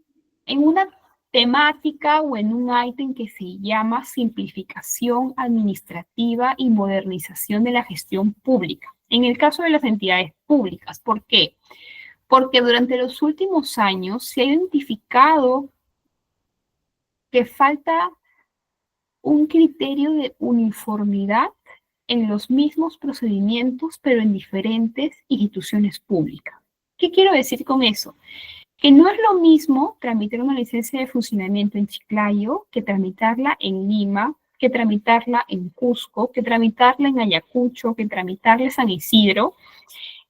una temática o en un ítem que se llama simplificación administrativa y modernización de la gestión pública. En el caso de las entidades públicas, ¿por qué? Porque durante los últimos años se ha identificado que falta un criterio de uniformidad en los mismos procedimientos, pero en diferentes instituciones públicas. ¿Qué quiero decir con eso? Que no es lo mismo tramitar una licencia de funcionamiento en Chiclayo que tramitarla en Lima, que tramitarla en Cusco, que tramitarla en Ayacucho, que tramitarla en San Isidro.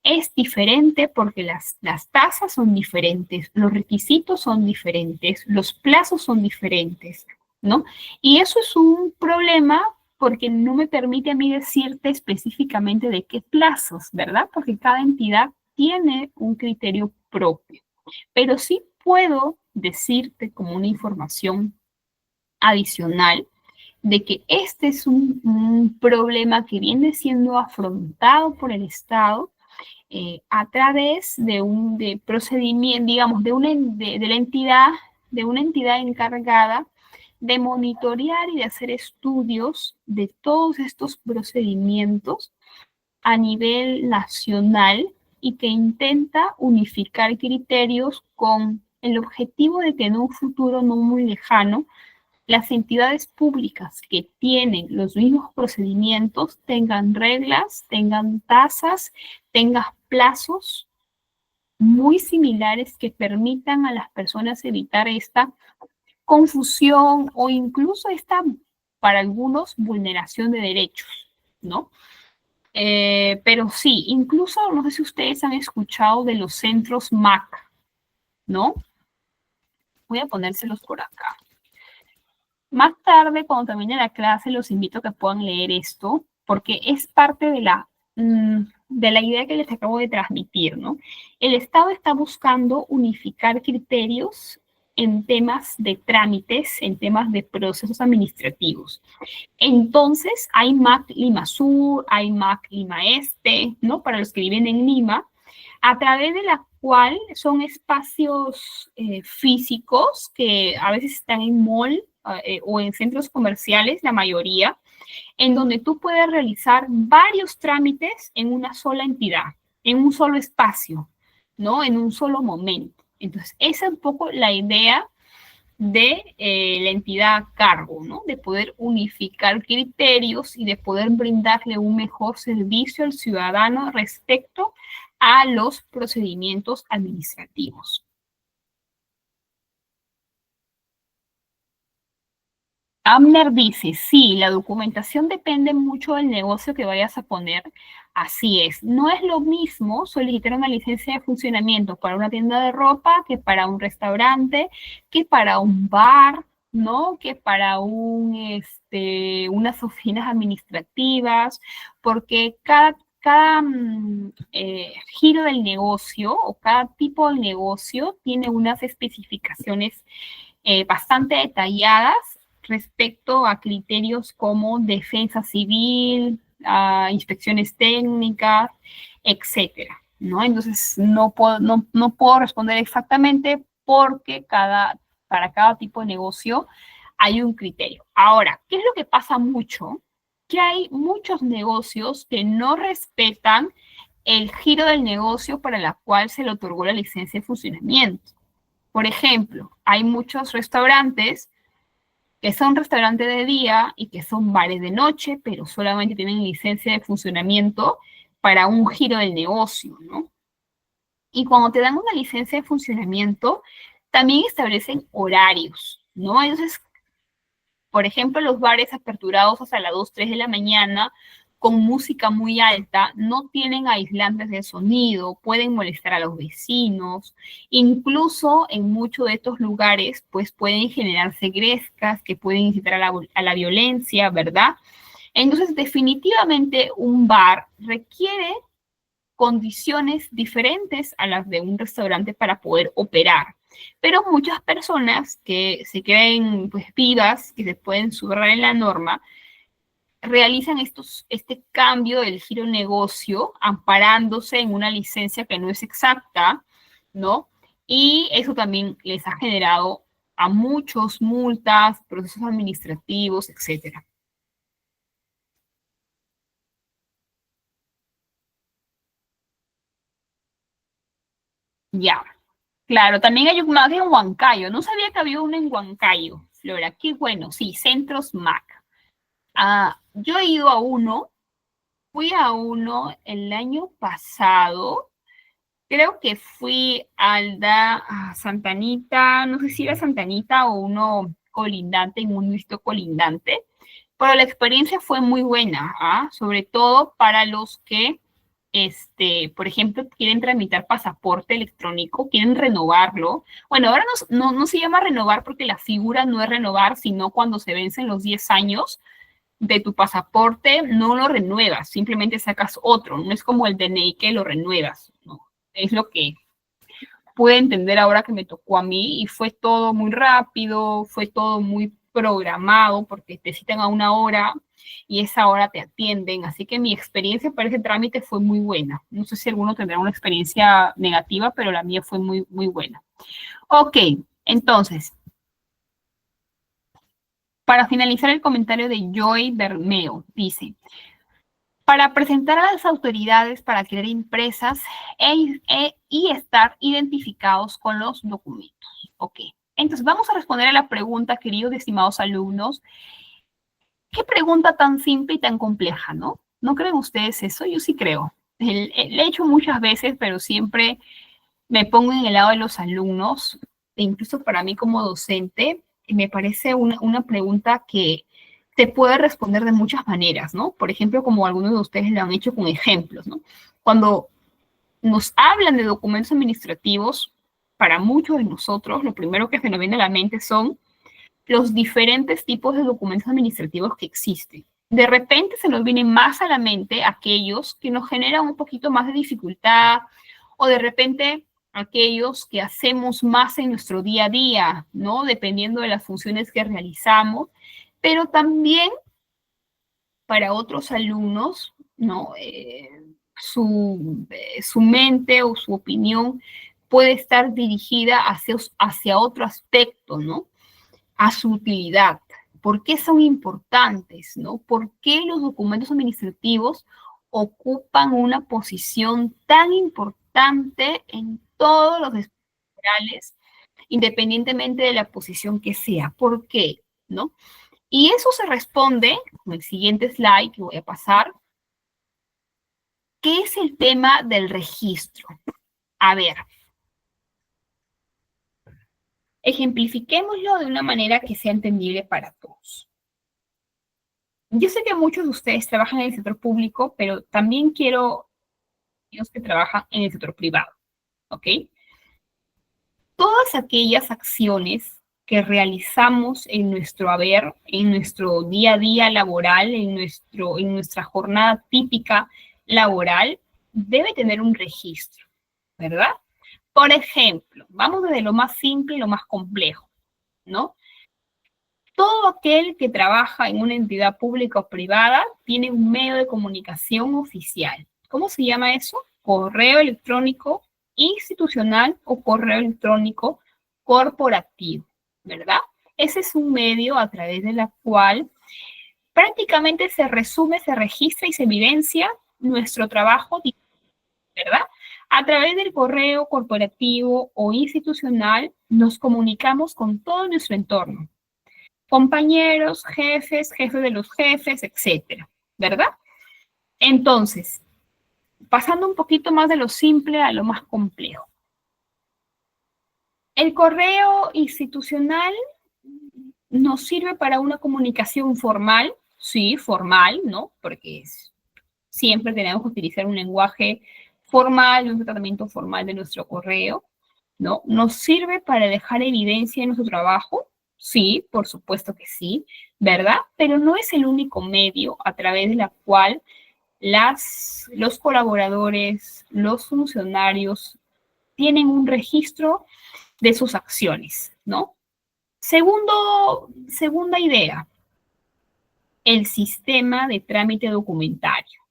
Es diferente porque las tasas son diferentes, los requisitos son diferentes, los plazos son diferentes, ¿no? Y eso es un problema porque no me permite a mí decirte específicamente de qué plazos, ¿verdad? Porque cada entidad tiene un criterio propio. Pero sí puedo decirte como una información adicional de que este es un problema que viene siendo afrontado por el Estado a través de procedimiento, digamos, de una entidad encargada de monitorear y de hacer estudios de todos estos procedimientos a nivel nacional y que intenta unificar criterios con el objetivo de que en un futuro no muy lejano las entidades públicas que tienen los mismos procedimientos tengan reglas, tengan tasas, tengan plazos muy similares que permitan a las personas evitar esta confusión o incluso esta, para algunos, vulneración de derechos, ¿no? Pero sí, incluso no sé si ustedes han escuchado de los centros MAC, ¿no? Voy a ponérselos por acá. Más tarde, cuando termine la clase, los invito a que puedan leer esto, porque es parte de la idea que les acabo de transmitir, ¿no? El Estado está buscando unificar criterios en temas de trámites, en temas de procesos administrativos. Entonces, hay MAC Lima Sur, hay MAC Lima Este, ¿no? Para los que viven en Lima, a través de la cual son espacios físicos que a veces están en mall o en centros comerciales, la mayoría, en donde tú puedes realizar varios trámites en una sola entidad, en un solo espacio, ¿no? En un solo momento. Entonces, esa es un poco la idea de la entidad a cargo, ¿no? De poder unificar criterios y de poder brindarle un mejor servicio al ciudadano respecto a los procedimientos administrativos. Amner dice, sí, la documentación depende mucho del negocio que vayas a poner. Así es. No es lo mismo solicitar una licencia de funcionamiento para una tienda de ropa que para un restaurante, que para un bar, ¿no? Que para unas oficinas administrativas, porque cada giro del negocio o cada tipo de negocio tiene unas especificaciones bastante detalladas respecto a criterios como defensa civil, inspecciones técnicas, etcétera, ¿no? Entonces, no puedo responder exactamente porque para cada tipo de negocio hay un criterio. Ahora, ¿qué es lo que pasa mucho? Que hay muchos negocios que no respetan el giro del negocio para el cual se le otorgó la licencia de funcionamiento. Por ejemplo, hay muchos restaurantes que son restaurantes de día y que son bares de noche, pero solamente tienen licencia de funcionamiento para un giro del negocio, ¿no? Y cuando te dan una licencia de funcionamiento, también establecen horarios, ¿no? Entonces, por ejemplo, los bares aperturados hasta las 2, 3 de la mañana con música muy alta no tienen aislantes de sonido, pueden molestar a los vecinos, incluso en muchos de estos lugares pues pueden generarse grescas que pueden incitar a la violencia, ¿verdad? Entonces, definitivamente un bar requiere condiciones diferentes a las de un restaurante para poder operar. Pero muchas personas que se creen pues vivas, que se pueden subir en la norma, realizan este cambio del giro negocio amparándose en una licencia que no es exacta, ¿no? Y eso también les ha generado a muchos multas, procesos administrativos, etcétera. Ya, claro, también hay más en Huancayo. No sabía que había uno en Huancayo, Flora. Qué bueno, sí, Centros Mac. Yo he ido a uno, fui a uno el año pasado. Creo que fui a Santa Anita, no sé si era Santa Anita o uno colindante, en un distrito colindante, pero la experiencia fue muy buena, sobre todo para los que, por ejemplo, quieren tramitar pasaporte electrónico, quieren renovarlo. Bueno, ahora no se llama renovar porque la figura no es renovar, sino cuando se vencen los 10 años de tu pasaporte, no lo renuevas, simplemente sacas otro, no es como el DNI que lo renuevas, ¿no? Es lo que pude entender ahora que me tocó a mí y fue todo muy rápido, fue todo muy programado porque te citan a una hora y esa hora te atienden. Así que mi experiencia para ese trámite fue muy buena. No sé si alguno tendrá una experiencia negativa, pero la mía fue muy, muy buena. Ok, entonces, para finalizar el comentario de Joy Bermeo, dice, para presentar a las autoridades para crear empresas y estar identificados con los documentos. Ok, entonces vamos a responder a la pregunta, queridos y estimados alumnos. ¿Qué pregunta tan simple y tan compleja, no? ¿No creen ustedes eso? Yo sí creo. Lo he hecho muchas veces, pero siempre me pongo en el lado de los alumnos, e incluso para mí como docente, me parece una pregunta que se puede responder de muchas maneras, ¿no? Por ejemplo, como algunos de ustedes lo han hecho con ejemplos, ¿no? Cuando nos hablan de documentos administrativos, para muchos de nosotros, lo primero que se nos viene a la mente son los diferentes tipos de documentos administrativos que existen. De repente se nos vienen más a la mente aquellos que nos generan un poquito más de dificultad o de repente aquellos que hacemos más en nuestro día a día, ¿no? Dependiendo de las funciones que realizamos, pero también para otros alumnos, ¿no? Su mente o su opinión puede estar dirigida hacia otro aspecto, ¿no? A su utilidad. ¿Por qué son importantes? ¿No? ¿Por qué los documentos administrativos ocupan una posición tan importante en todos los estructurales, independientemente de la posición que sea? ¿Por qué? ¿No? Y eso se responde con el siguiente slide que voy a pasar, ¿qué es el tema del registro? A ver, ejemplifiquémoslo de una manera que sea entendible para todos. Yo sé que muchos de ustedes trabajan en el sector público, pero también quiero los que trabajan en el sector privado, ¿ok? Todas aquellas acciones que realizamos en nuestro haber, en nuestro día a día laboral, en nuestra jornada típica laboral, debe tener un registro, ¿verdad? Por ejemplo, vamos desde lo más simple y lo más complejo, ¿no? Todo aquel que trabaja en una entidad pública o privada tiene un medio de comunicación oficial. ¿Cómo se llama eso? Correo electrónico institucional o correo electrónico corporativo, ¿verdad? Ese es un medio a través de la cual prácticamente se resume, se registra y se evidencia nuestro trabajo, ¿verdad? A través del correo corporativo o institucional nos comunicamos con todo nuestro entorno, compañeros, jefes, jefes de los jefes, etcétera, ¿verdad? Entonces, pasando un poquito más de lo simple a lo más complejo. El correo institucional nos sirve para una comunicación formal, sí, formal, ¿no? Porque siempre tenemos que utilizar un lenguaje formal, un tratamiento formal de nuestro correo, ¿no? ¿Nos sirve para dejar evidencia en nuestro trabajo? Sí, por supuesto que sí, ¿verdad? Pero no es el único medio a través de la cual los colaboradores, los funcionarios tienen un registro de sus acciones, ¿no? Segunda idea, el sistema de trámite documentario,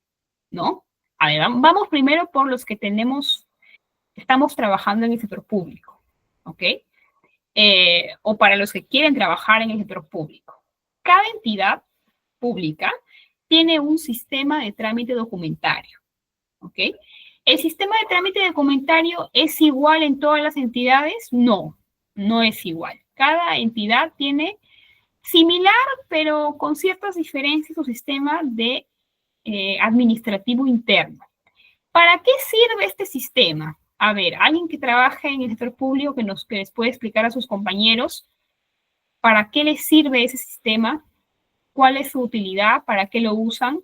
¿no? A ver, vamos primero por los que estamos trabajando en el sector público, ¿ok? O para los que quieren trabajar en el sector público. Cada entidad pública tiene un sistema de trámite documentario, ¿ok? ¿El sistema de trámite documentario es igual en todas las entidades? No, no es igual. Cada entidad tiene similar, pero con ciertas diferencias, su sistema de administrativo interno. ¿Para qué sirve este sistema? A ver, alguien que trabaja en el sector público que les puede explicar a sus compañeros para qué les sirve ese sistema, cuál es su utilidad, para qué lo usan.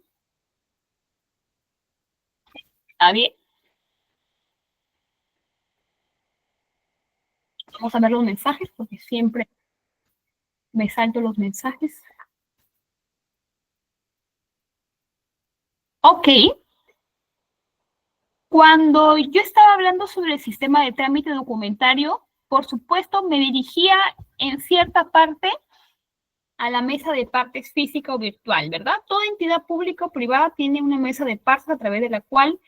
¿Está bien? Vamos a ver los mensajes porque siempre me salto los mensajes. Ok. Cuando yo estaba hablando sobre el sistema de trámite documentario, por supuesto me dirigía en cierta parte a la mesa de partes física o virtual, ¿verdad? Toda entidad pública o privada tiene una mesa de partes a través de la cual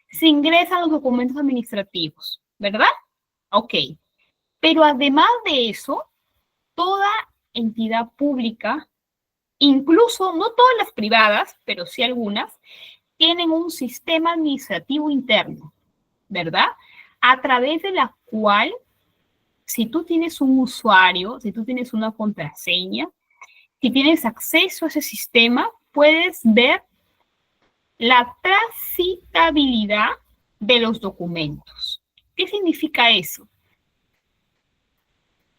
se ingresan los documentos administrativos, ¿verdad? Ok. Pero además de eso, toda entidad pública, incluso no todas las privadas, pero sí algunas, tienen un sistema administrativo interno, ¿verdad? A través de la cual, si tú tienes un usuario, si tú tienes una contraseña, si tienes acceso a ese sistema, puedes ver la transitabilidad de los documentos. ¿Qué significa eso?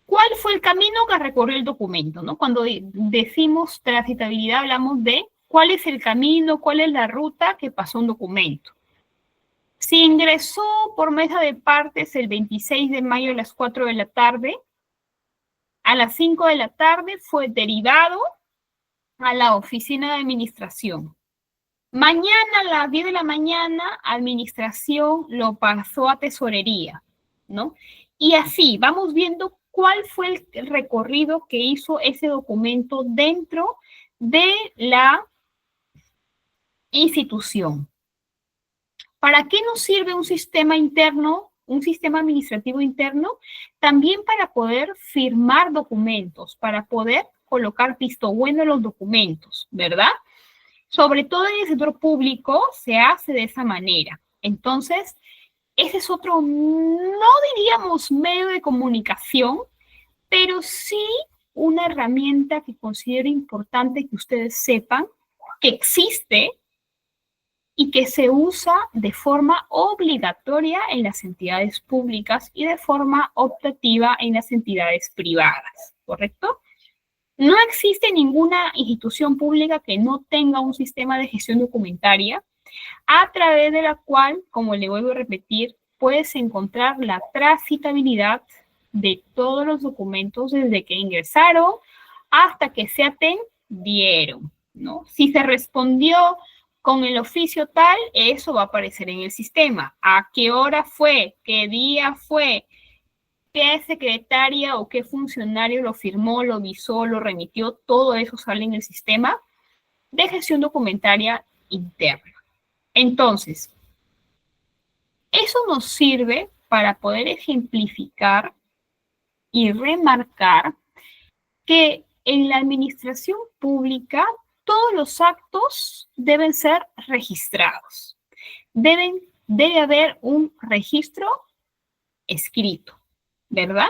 ¿Cuál fue el camino que recorrió el documento? ¿No? Cuando decimos transitabilidad, hablamos de cuál es el camino, cuál es la ruta que pasó un documento. Si ingresó por mesa de partes el 26 de mayo a las 4 de la tarde, a las 5 de la tarde fue derivado a la oficina de administración. Mañana a las 10 de la mañana, administración lo pasó a tesorería, ¿no? Y así vamos viendo cuál fue el recorrido que hizo ese documento dentro de la institución. ¿Para qué nos sirve un sistema interno, un sistema administrativo interno? También para poder firmar documentos, para poder colocar visto bueno en los documentos, ¿verdad? Sobre todo en el sector público se hace de esa manera. Entonces, ese es otro, no diríamos medio de comunicación, pero sí una herramienta que considero importante que ustedes sepan que existe y que se usa de forma obligatoria en las entidades públicas y de forma optativa en las entidades privadas, ¿correcto? No existe ninguna institución pública que no tenga un sistema de gestión documentaria a través de la cual, como le vuelvo a repetir, puedes encontrar la transitabilidad de todos los documentos desde que ingresaron hasta que se atendieron, ¿no? Si se respondió con el oficio tal, eso va a aparecer en el sistema. ¿A qué hora fue? ¿Qué día fue? ¿Qué secretaria o qué funcionario lo firmó, lo visó, lo remitió? Todo eso sale en el sistema de gestión documentaria interna. Entonces, eso nos sirve para poder ejemplificar y remarcar que en la administración pública todos los actos deben ser registrados. Debe haber un registro escrito, ¿verdad?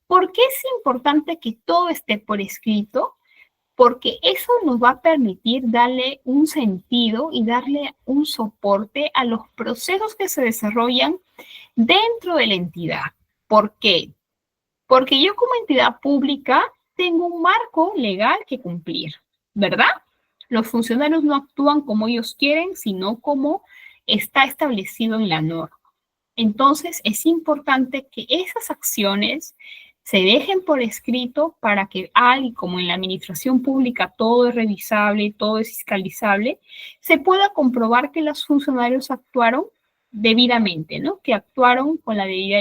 ¿Por qué es importante que todo esté por escrito? Porque eso nos va a permitir darle un sentido y darle un soporte a los procesos que se desarrollan dentro de la entidad. ¿Por qué? Porque yo como entidad pública tengo un marco legal que cumplir, ¿verdad? Los funcionarios no actúan como ellos quieren, sino como está establecido en la norma. Entonces, es importante que esas acciones se dejen por escrito para que, como en la administración pública todo es revisable, todo es fiscalizable, se pueda comprobar que los funcionarios actuaron debidamente, ¿no? Que actuaron con la debida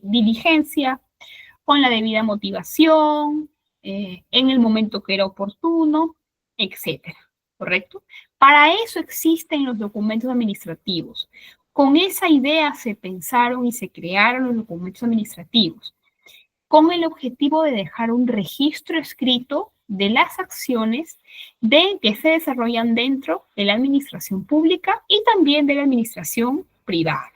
diligencia, con la debida motivación, en el momento que era oportuno, etcétera, ¿correcto? Para eso existen los documentos administrativos. Con esa idea se pensaron y se crearon los documentos administrativos, con el objetivo de dejar un registro escrito de las acciones que se desarrollan dentro de la administración pública y también de la administración privada.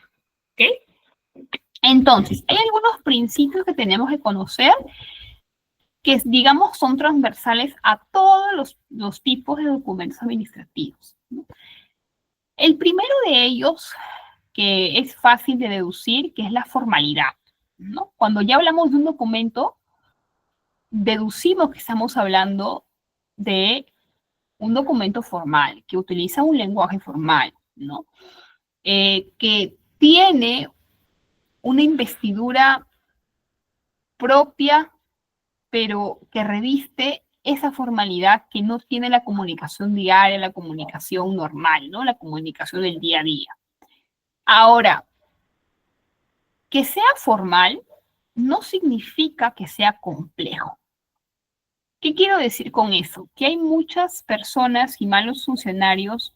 ¿Ok? Entonces, hay algunos principios que tenemos que conocer que, digamos, son transversales a todos los tipos de documentos administrativos, ¿no? El primero de ellos, que es fácil de deducir, que es la formalidad, ¿no? Cuando ya hablamos de un documento, deducimos que estamos hablando de un documento formal, que utiliza un lenguaje formal, ¿no? Que tiene una investidura propia, pero que reviste esa formalidad que no tiene la comunicación diaria, la comunicación normal, ¿no? La comunicación del día a día. Ahora, que sea formal no significa que sea complejo. ¿Qué quiero decir con eso? Que hay muchas personas y malos funcionarios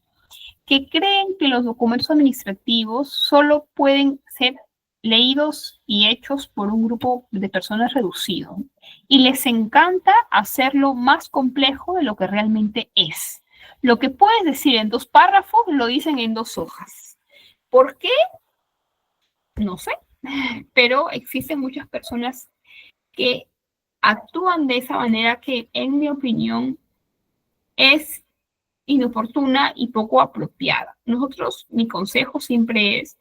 que creen que los documentos administrativos solo pueden ser leídos y hechos por un grupo de personas reducido. Y les encanta hacerlo más complejo de lo que realmente es. Lo que puedes decir en 2 párrafos, lo dicen en 2 hojas. ¿Por qué? No sé. Pero existen muchas personas que actúan de esa manera que, en mi opinión, es inoportuna y poco apropiada. Mi consejo siempre es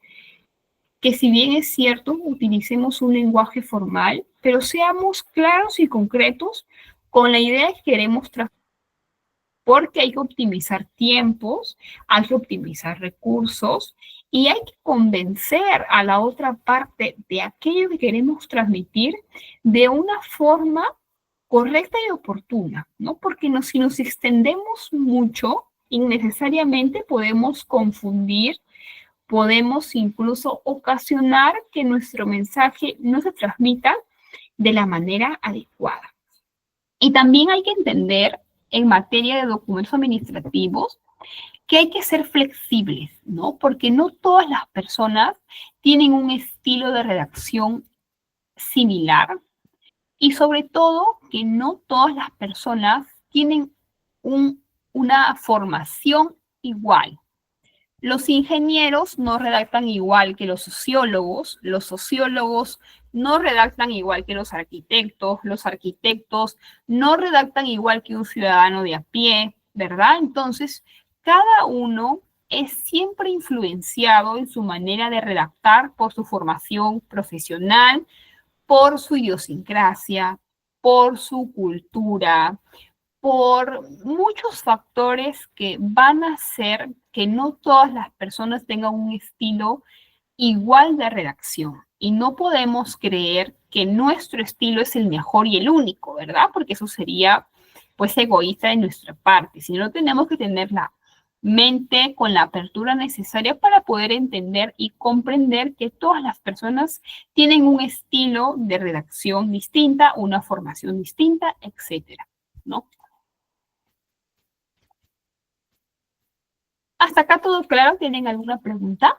que, si bien es cierto, utilicemos un lenguaje formal, pero seamos claros y concretos con la idea que queremos transmitir, porque hay que optimizar tiempos, hay que optimizar recursos y hay que convencer a la otra parte de aquello que queremos transmitir de una forma correcta y oportuna, ¿no? Porque si nos extendemos mucho, innecesariamente podemos confundir, podemos incluso ocasionar que nuestro mensaje no se transmita de la manera adecuada. Y también hay que entender, en materia de documentos administrativos, que hay que ser flexibles, ¿no? Porque no todas las personas tienen un estilo de redacción similar y, sobre todo, que no todas las personas tienen una formación igual. Los ingenieros no redactan igual que los sociólogos no redactan igual que los arquitectos no redactan igual que un ciudadano de a pie, ¿verdad? Entonces, cada uno es siempre influenciado en su manera de redactar por su formación profesional, por su idiosincrasia, por su cultura, por muchos factores que van a hacer que no todas las personas tengan un estilo igual de redacción. Y no podemos creer que nuestro estilo es el mejor y el único, ¿verdad? Porque eso sería, pues, egoísta de nuestra parte. Sino tenemos que tener la mente con la apertura necesaria para poder entender y comprender que todas las personas tienen un estilo de redacción distinta, una formación distinta, etcétera, ¿no? ¿Hasta acá todo claro? ¿Tienen alguna pregunta?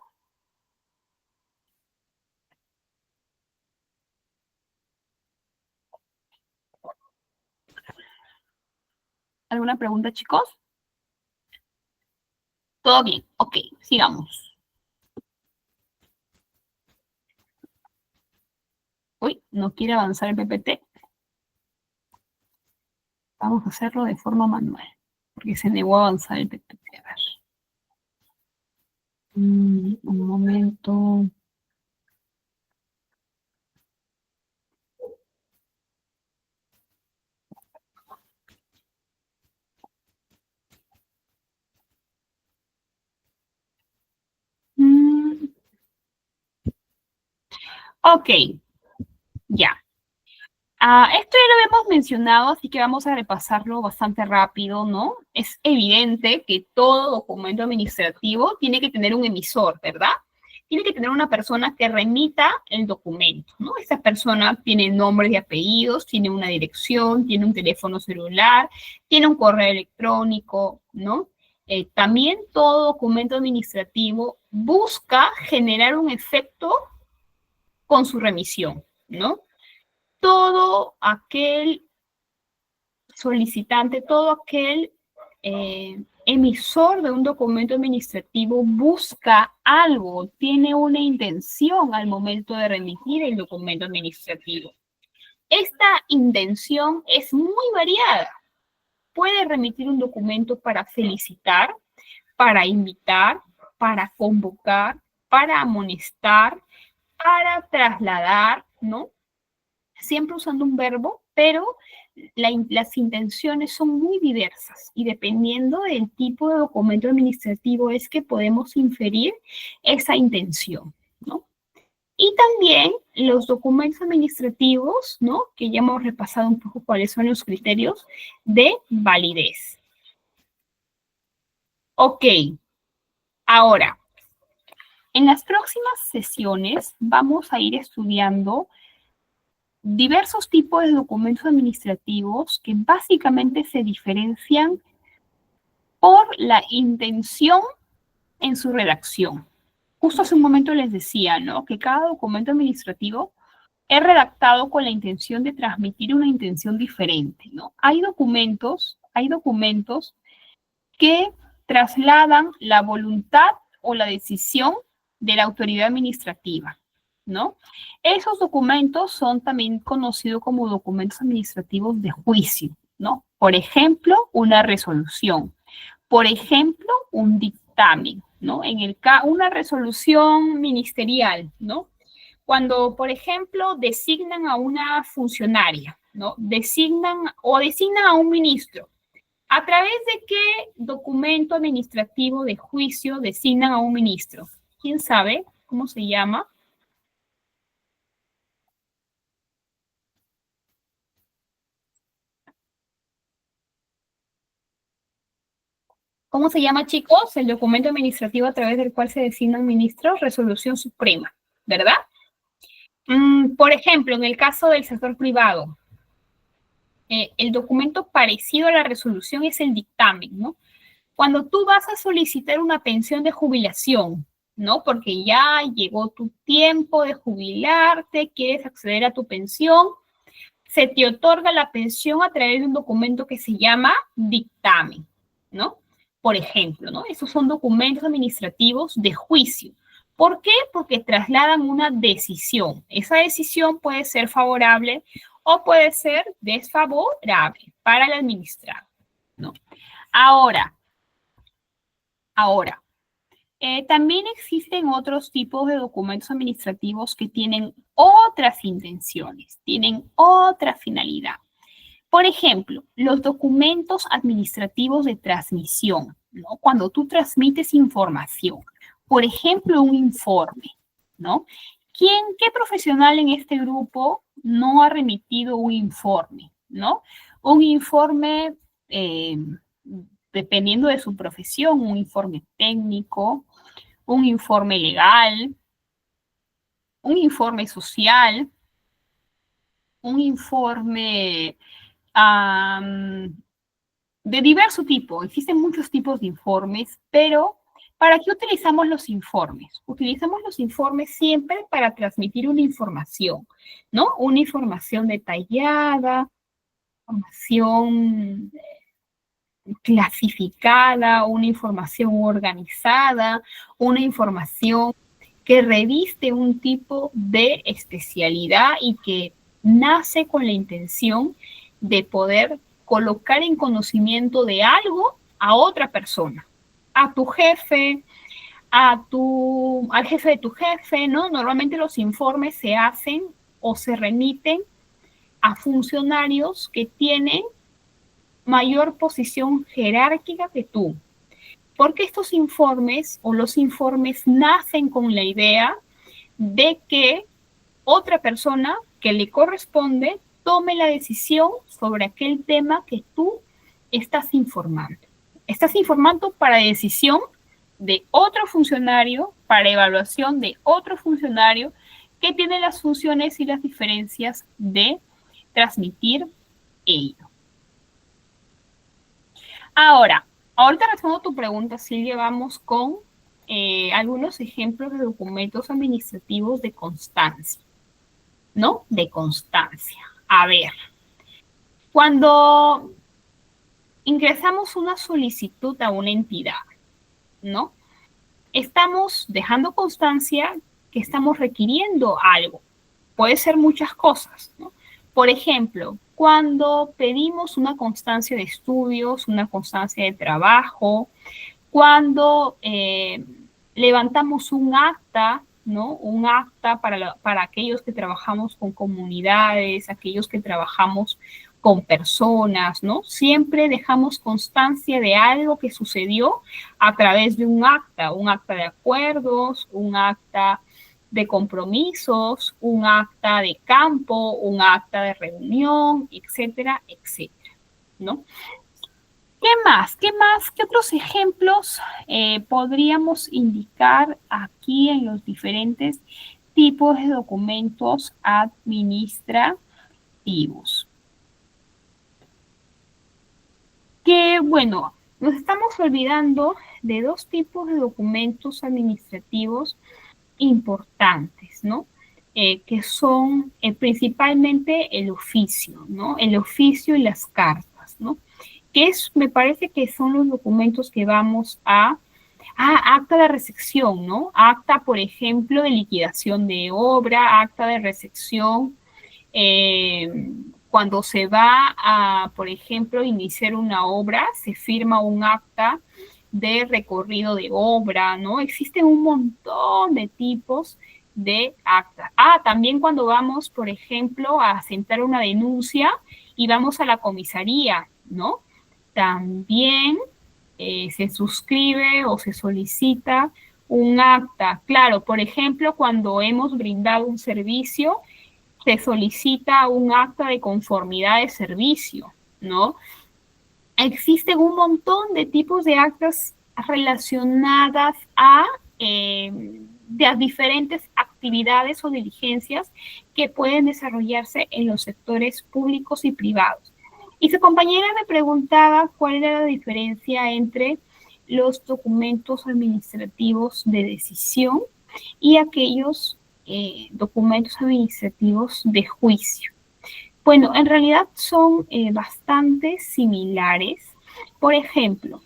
¿Alguna pregunta, chicos? ¿Todo bien? Ok, sigamos. Uy, no quiere avanzar el PPT. Vamos a hacerlo de forma manual, porque se negó a avanzar el PPT. A ver. Un momento. Ok, ya. Esto ya lo hemos mencionado, así que vamos a repasarlo bastante rápido, ¿no? Es evidente que todo documento administrativo tiene que tener un emisor, ¿verdad? Tiene que tener una persona que remita el documento, ¿no? Esa persona tiene nombres y apellidos, tiene una dirección, tiene un teléfono celular, tiene un correo electrónico, ¿no? También todo documento administrativo busca generar un efecto con su remisión, ¿no? Todo aquel solicitante, todo aquel emisor de un documento administrativo busca algo, tiene una intención al momento de remitir el documento administrativo. Esta intención es muy variada. Puede remitir un documento para felicitar, para invitar, para convocar, para amonestar, para trasladar, ¿no? Siempre usando un verbo, pero las intenciones son muy diversas y dependiendo del tipo de documento administrativo es que podemos inferir esa intención, ¿no? Y también los documentos administrativos, ¿no? Que ya hemos repasado un poco cuáles son los criterios de validez. Ok, ahora, en las próximas sesiones vamos a ir estudiando diversos tipos de documentos administrativos que básicamente se diferencian por la intención en su redacción. Justo hace un momento les decía, ¿no? Que cada documento administrativo es redactado con la intención de transmitir una intención diferente, ¿no? Hay documentos que trasladan la voluntad o la decisión de la autoridad administrativa, ¿no? Esos documentos son también conocidos como documentos administrativos de juicio, ¿no? Por ejemplo, una resolución. Por ejemplo, un dictamen, ¿no? Una resolución ministerial, ¿no? Cuando, por ejemplo, designan a una funcionaria, ¿no? Designan a un ministro. ¿A través de qué documento administrativo de juicio designan a un ministro? ¿Quién sabe cómo se llama? ¿Cómo se llama, chicos? El documento administrativo a través del cual se designan ministros, resolución suprema, ¿verdad? Por ejemplo, en el caso del sector privado, el documento parecido a la resolución es el dictamen, ¿no? Cuando tú vas a solicitar una pensión de jubilación, ¿no? Porque ya llegó tu tiempo de jubilarte, quieres acceder a tu pensión, se te otorga la pensión a través de un documento que se llama dictamen, ¿no? Por ejemplo, ¿no? Esos son documentos administrativos de juicio. ¿Por qué? Porque trasladan una decisión. Esa decisión puede ser favorable o puede ser desfavorable para el administrado, ¿no? Ahora, También existen otros tipos de documentos administrativos que tienen otras intenciones, tienen otra finalidad. Por ejemplo, los documentos administrativos de transmisión, ¿no? Cuando tú transmites información, por ejemplo, un informe, ¿no? ¿Qué profesional en este grupo no ha remitido un informe, ¿no? Un informe, dependiendo de su profesión, un informe técnico, un informe legal, un informe social, un informe de diverso tipo. Existen muchos tipos de informes, pero ¿para qué utilizamos los informes? Utilizamos los informes siempre para transmitir una información, ¿no? Una información detallada, información clasificada, una información organizada, una información que reviste un tipo de especialidad y que nace con la intención de poder colocar en conocimiento de algo a otra persona, a tu jefe, al jefe de tu jefe, ¿no? Normalmente los informes se hacen o se remiten a funcionarios que tienen mayor posición jerárquica que tú. Porque estos informes o los informes nacen con la idea de que otra persona que le corresponde tome la decisión sobre aquel tema que tú estás informando. Estás informando para decisión de otro funcionario, para evaluación de otro funcionario que tiene las funciones y las diferencias de transmitir ello. Ahorita respondo tu pregunta, Silvia, vamos con algunos ejemplos de documentos administrativos de constancia, ¿no? De constancia. A ver, cuando ingresamos una solicitud a una entidad, ¿no? Estamos dejando constancia que estamos requiriendo algo. Puede ser muchas cosas, ¿no? Por ejemplo, cuando pedimos una constancia de estudios, una constancia de trabajo, cuando levantamos un acta, ¿no? Un acta para aquellos que trabajamos con comunidades, aquellos que trabajamos con personas, ¿no? Siempre dejamos constancia de algo que sucedió a través de un acta de acuerdos, un acta de compromisos, un acta de campo, un acta de reunión, etcétera, etcétera, ¿no? ¿Qué más? ¿Qué más? ¿Qué otros ejemplos podríamos indicar aquí en los diferentes tipos de documentos administrativos? Que, bueno, nos estamos olvidando de dos tipos de documentos administrativos importantes, ¿no? Que son principalmente el oficio, ¿no? El oficio y las cartas, ¿no? Me parece que son los documentos que vamos a acta de recepción, ¿no? Acta, por ejemplo, de liquidación de obra, acta de recepción, cuando se va a, por ejemplo, iniciar una obra, se firma un acta de recorrido de obra, ¿no? Existen un montón de tipos de actas. También cuando vamos, por ejemplo, a sentar una denuncia y vamos a la comisaría, ¿no? También se suscribe o se solicita un acta. Claro, por ejemplo, cuando hemos brindado un servicio, se solicita un acta de conformidad de servicio, ¿no? Existen un montón de tipos de actas relacionadas a de diferentes actividades o diligencias que pueden desarrollarse en los sectores públicos y privados. Y su compañera me preguntaba cuál era la diferencia entre los documentos administrativos de decisión y aquellos documentos administrativos de juicio. Bueno, en realidad son bastante similares. Por ejemplo,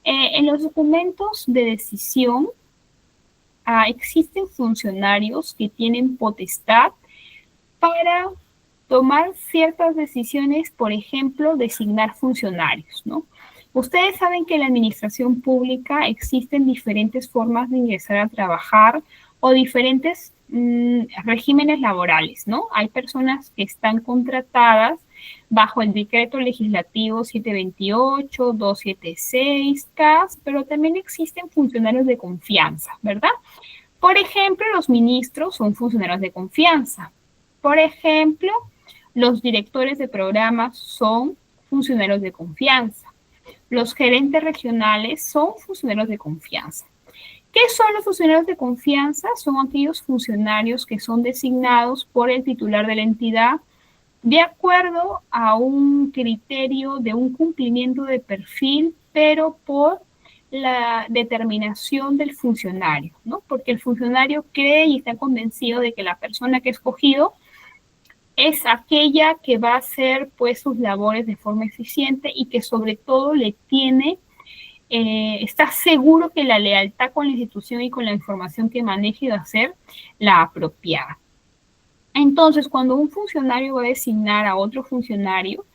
en los documentos de decisión existen funcionarios que tienen potestad para tomar ciertas decisiones, por ejemplo, designar funcionarios, ¿no? Ustedes saben que en la administración pública existen diferentes formas de ingresar a trabajar o diferentes regímenes laborales, ¿no? Hay personas que están contratadas bajo el decreto legislativo 728, 276, CAS, pero también existen funcionarios de confianza, ¿verdad? Por ejemplo, los ministros son funcionarios de confianza. Por ejemplo, los directores de programas son funcionarios de confianza. Los gerentes regionales son funcionarios de confianza. ¿Qué son los funcionarios de confianza? Son aquellos funcionarios que son designados por el titular de la entidad de acuerdo a un criterio de un cumplimiento de perfil, pero por la determinación del funcionario, ¿no? Porque el funcionario cree y está convencido de que la persona que ha escogido es aquella que va a hacer pues sus labores de forma eficiente y que sobre todo le tiene, está seguro que la lealtad con la institución y con la información que maneje va a ser la apropiada. Entonces, cuando un funcionario va a designar a otro funcionario,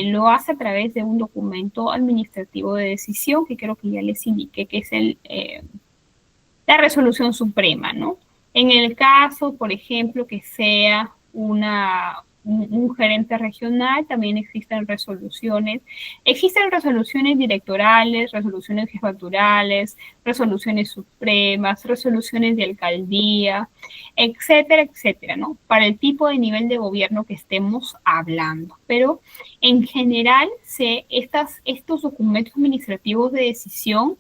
lo hace a través de un documento administrativo de decisión, que creo que ya les indiqué que es la resolución suprema, ¿no? En el caso, por ejemplo, que sea un gerente regional, también existen resoluciones. Existen resoluciones directorales, resoluciones jefaturales, resoluciones supremas, resoluciones de alcaldía, etcétera, etcétera, ¿no? Para el tipo de nivel de gobierno que estemos hablando. Pero en general, estos documentos administrativos de decisión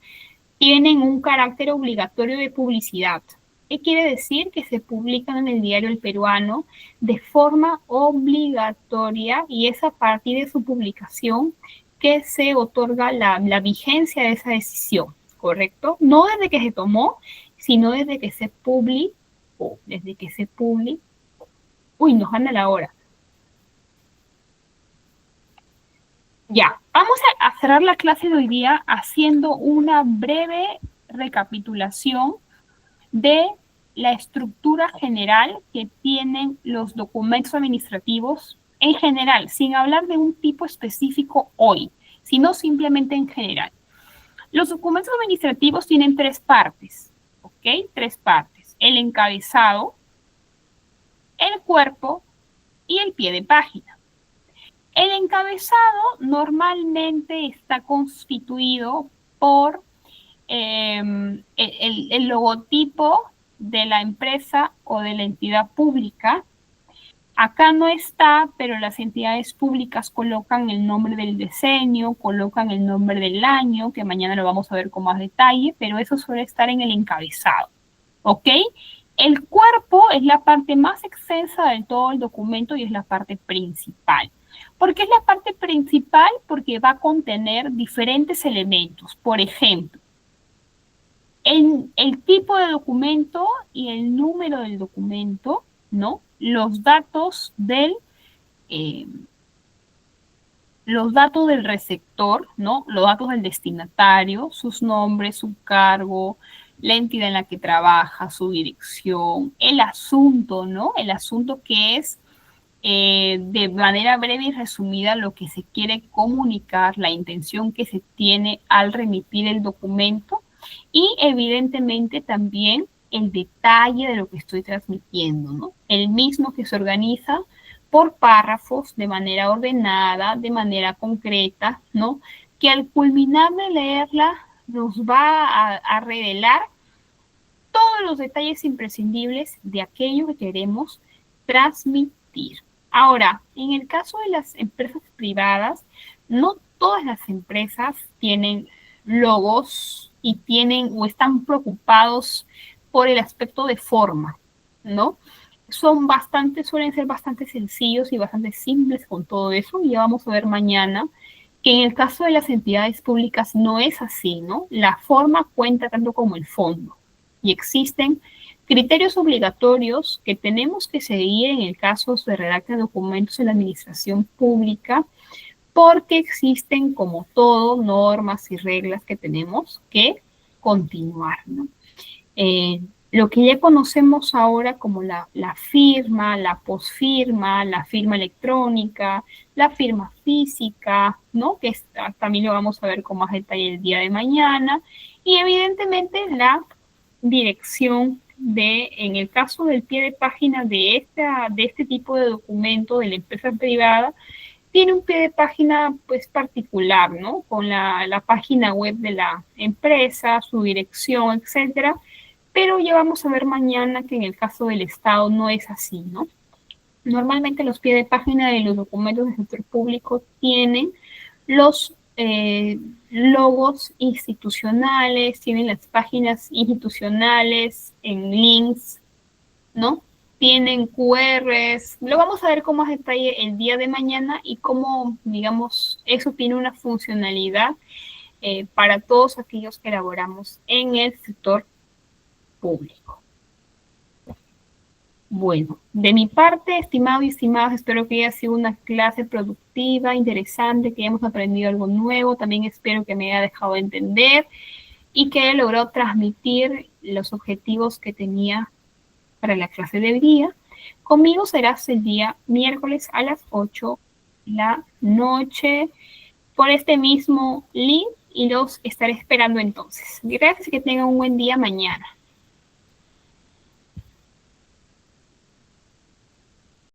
tienen un carácter obligatorio de publicidad. ¿Qué quiere decir? Que se publican en el diario El Peruano de forma obligatoria y es a partir de su publicación que se otorga la vigencia de esa decisión, ¿correcto? No desde que se tomó, sino desde que se publicó, desde que se publicó. Uy, nos gana la hora. Ya, vamos a cerrar la clase de hoy día haciendo una breve recapitulación de la estructura general que tienen los documentos administrativos en general, sin hablar de un tipo específico hoy, sino simplemente en general. Los documentos administrativos tienen tres partes, ¿ok? Tres partes. El encabezado, el cuerpo y el pie de página. El encabezado normalmente está constituido por el logotipo de la empresa o de la entidad pública. Acá no está, pero las entidades públicas colocan el nombre del diseño, colocan el nombre del año, que mañana lo vamos a ver con más detalle, pero eso suele estar en el encabezado, ¿ok? El cuerpo es la parte más extensa de todo el documento y es la parte principal. ¿Por qué es la parte principal? Porque va a contener diferentes elementos. Por ejemplo, el tipo de documento y el número del documento, ¿no? Los datos del receptor, ¿no? Los datos del destinatario, sus nombres, su cargo, la entidad en la que trabaja, su dirección, el asunto, ¿no? El asunto que es de manera breve y resumida lo que se quiere comunicar, la intención que se tiene al remitir el documento y evidentemente también el detalle de lo que estoy transmitiendo, ¿no? El mismo que se organiza por párrafos de manera ordenada, de manera concreta, ¿no? Que al culminar de leerla nos va a revelar todos los detalles imprescindibles de aquello que queremos transmitir. Ahora, en el caso de las empresas privadas, no todas las empresas tienen logos y tienen o están preocupados por el aspecto de forma, ¿no? Suelen ser bastante sencillos y bastante simples con todo eso, y ya vamos a ver mañana que en el caso de las entidades públicas no es así, ¿no? La forma cuenta tanto como el fondo, y existen criterios obligatorios que tenemos que seguir en el caso se redacten documentos en la administración pública, porque existen, como todo, normas y reglas que tenemos que continuar, ¿no? lo que ya conocemos ahora como la firma, la posfirma, la firma electrónica, la firma física, ¿no? Que también lo vamos a ver con más detalle el día de mañana. Y evidentemente la dirección en el caso del pie de página de este tipo de documento de la empresa privada, tiene un pie de página pues particular, ¿no? Con la página web de la empresa, su dirección, etcétera. Pero ya vamos a ver mañana que en el caso del Estado no es así, ¿no? Normalmente los pies de página de los documentos del sector público tienen los logos institucionales, tienen las páginas institucionales en links, ¿no? Tienen QRs, lo vamos a ver con más detalle el día de mañana y cómo, digamos, eso tiene una funcionalidad para todos aquellos que elaboramos en el sector público. Bueno, de mi parte, estimados y estimadas, espero que haya sido una clase productiva, interesante, que hayamos aprendido algo nuevo. También espero que me haya dejado entender y que haya logrado transmitir los objetivos que tenía para la clase de hoy día. Conmigo serás el día miércoles a las 8 de la noche por este mismo link y los estaré esperando entonces. Gracias y que tengan un buen día mañana.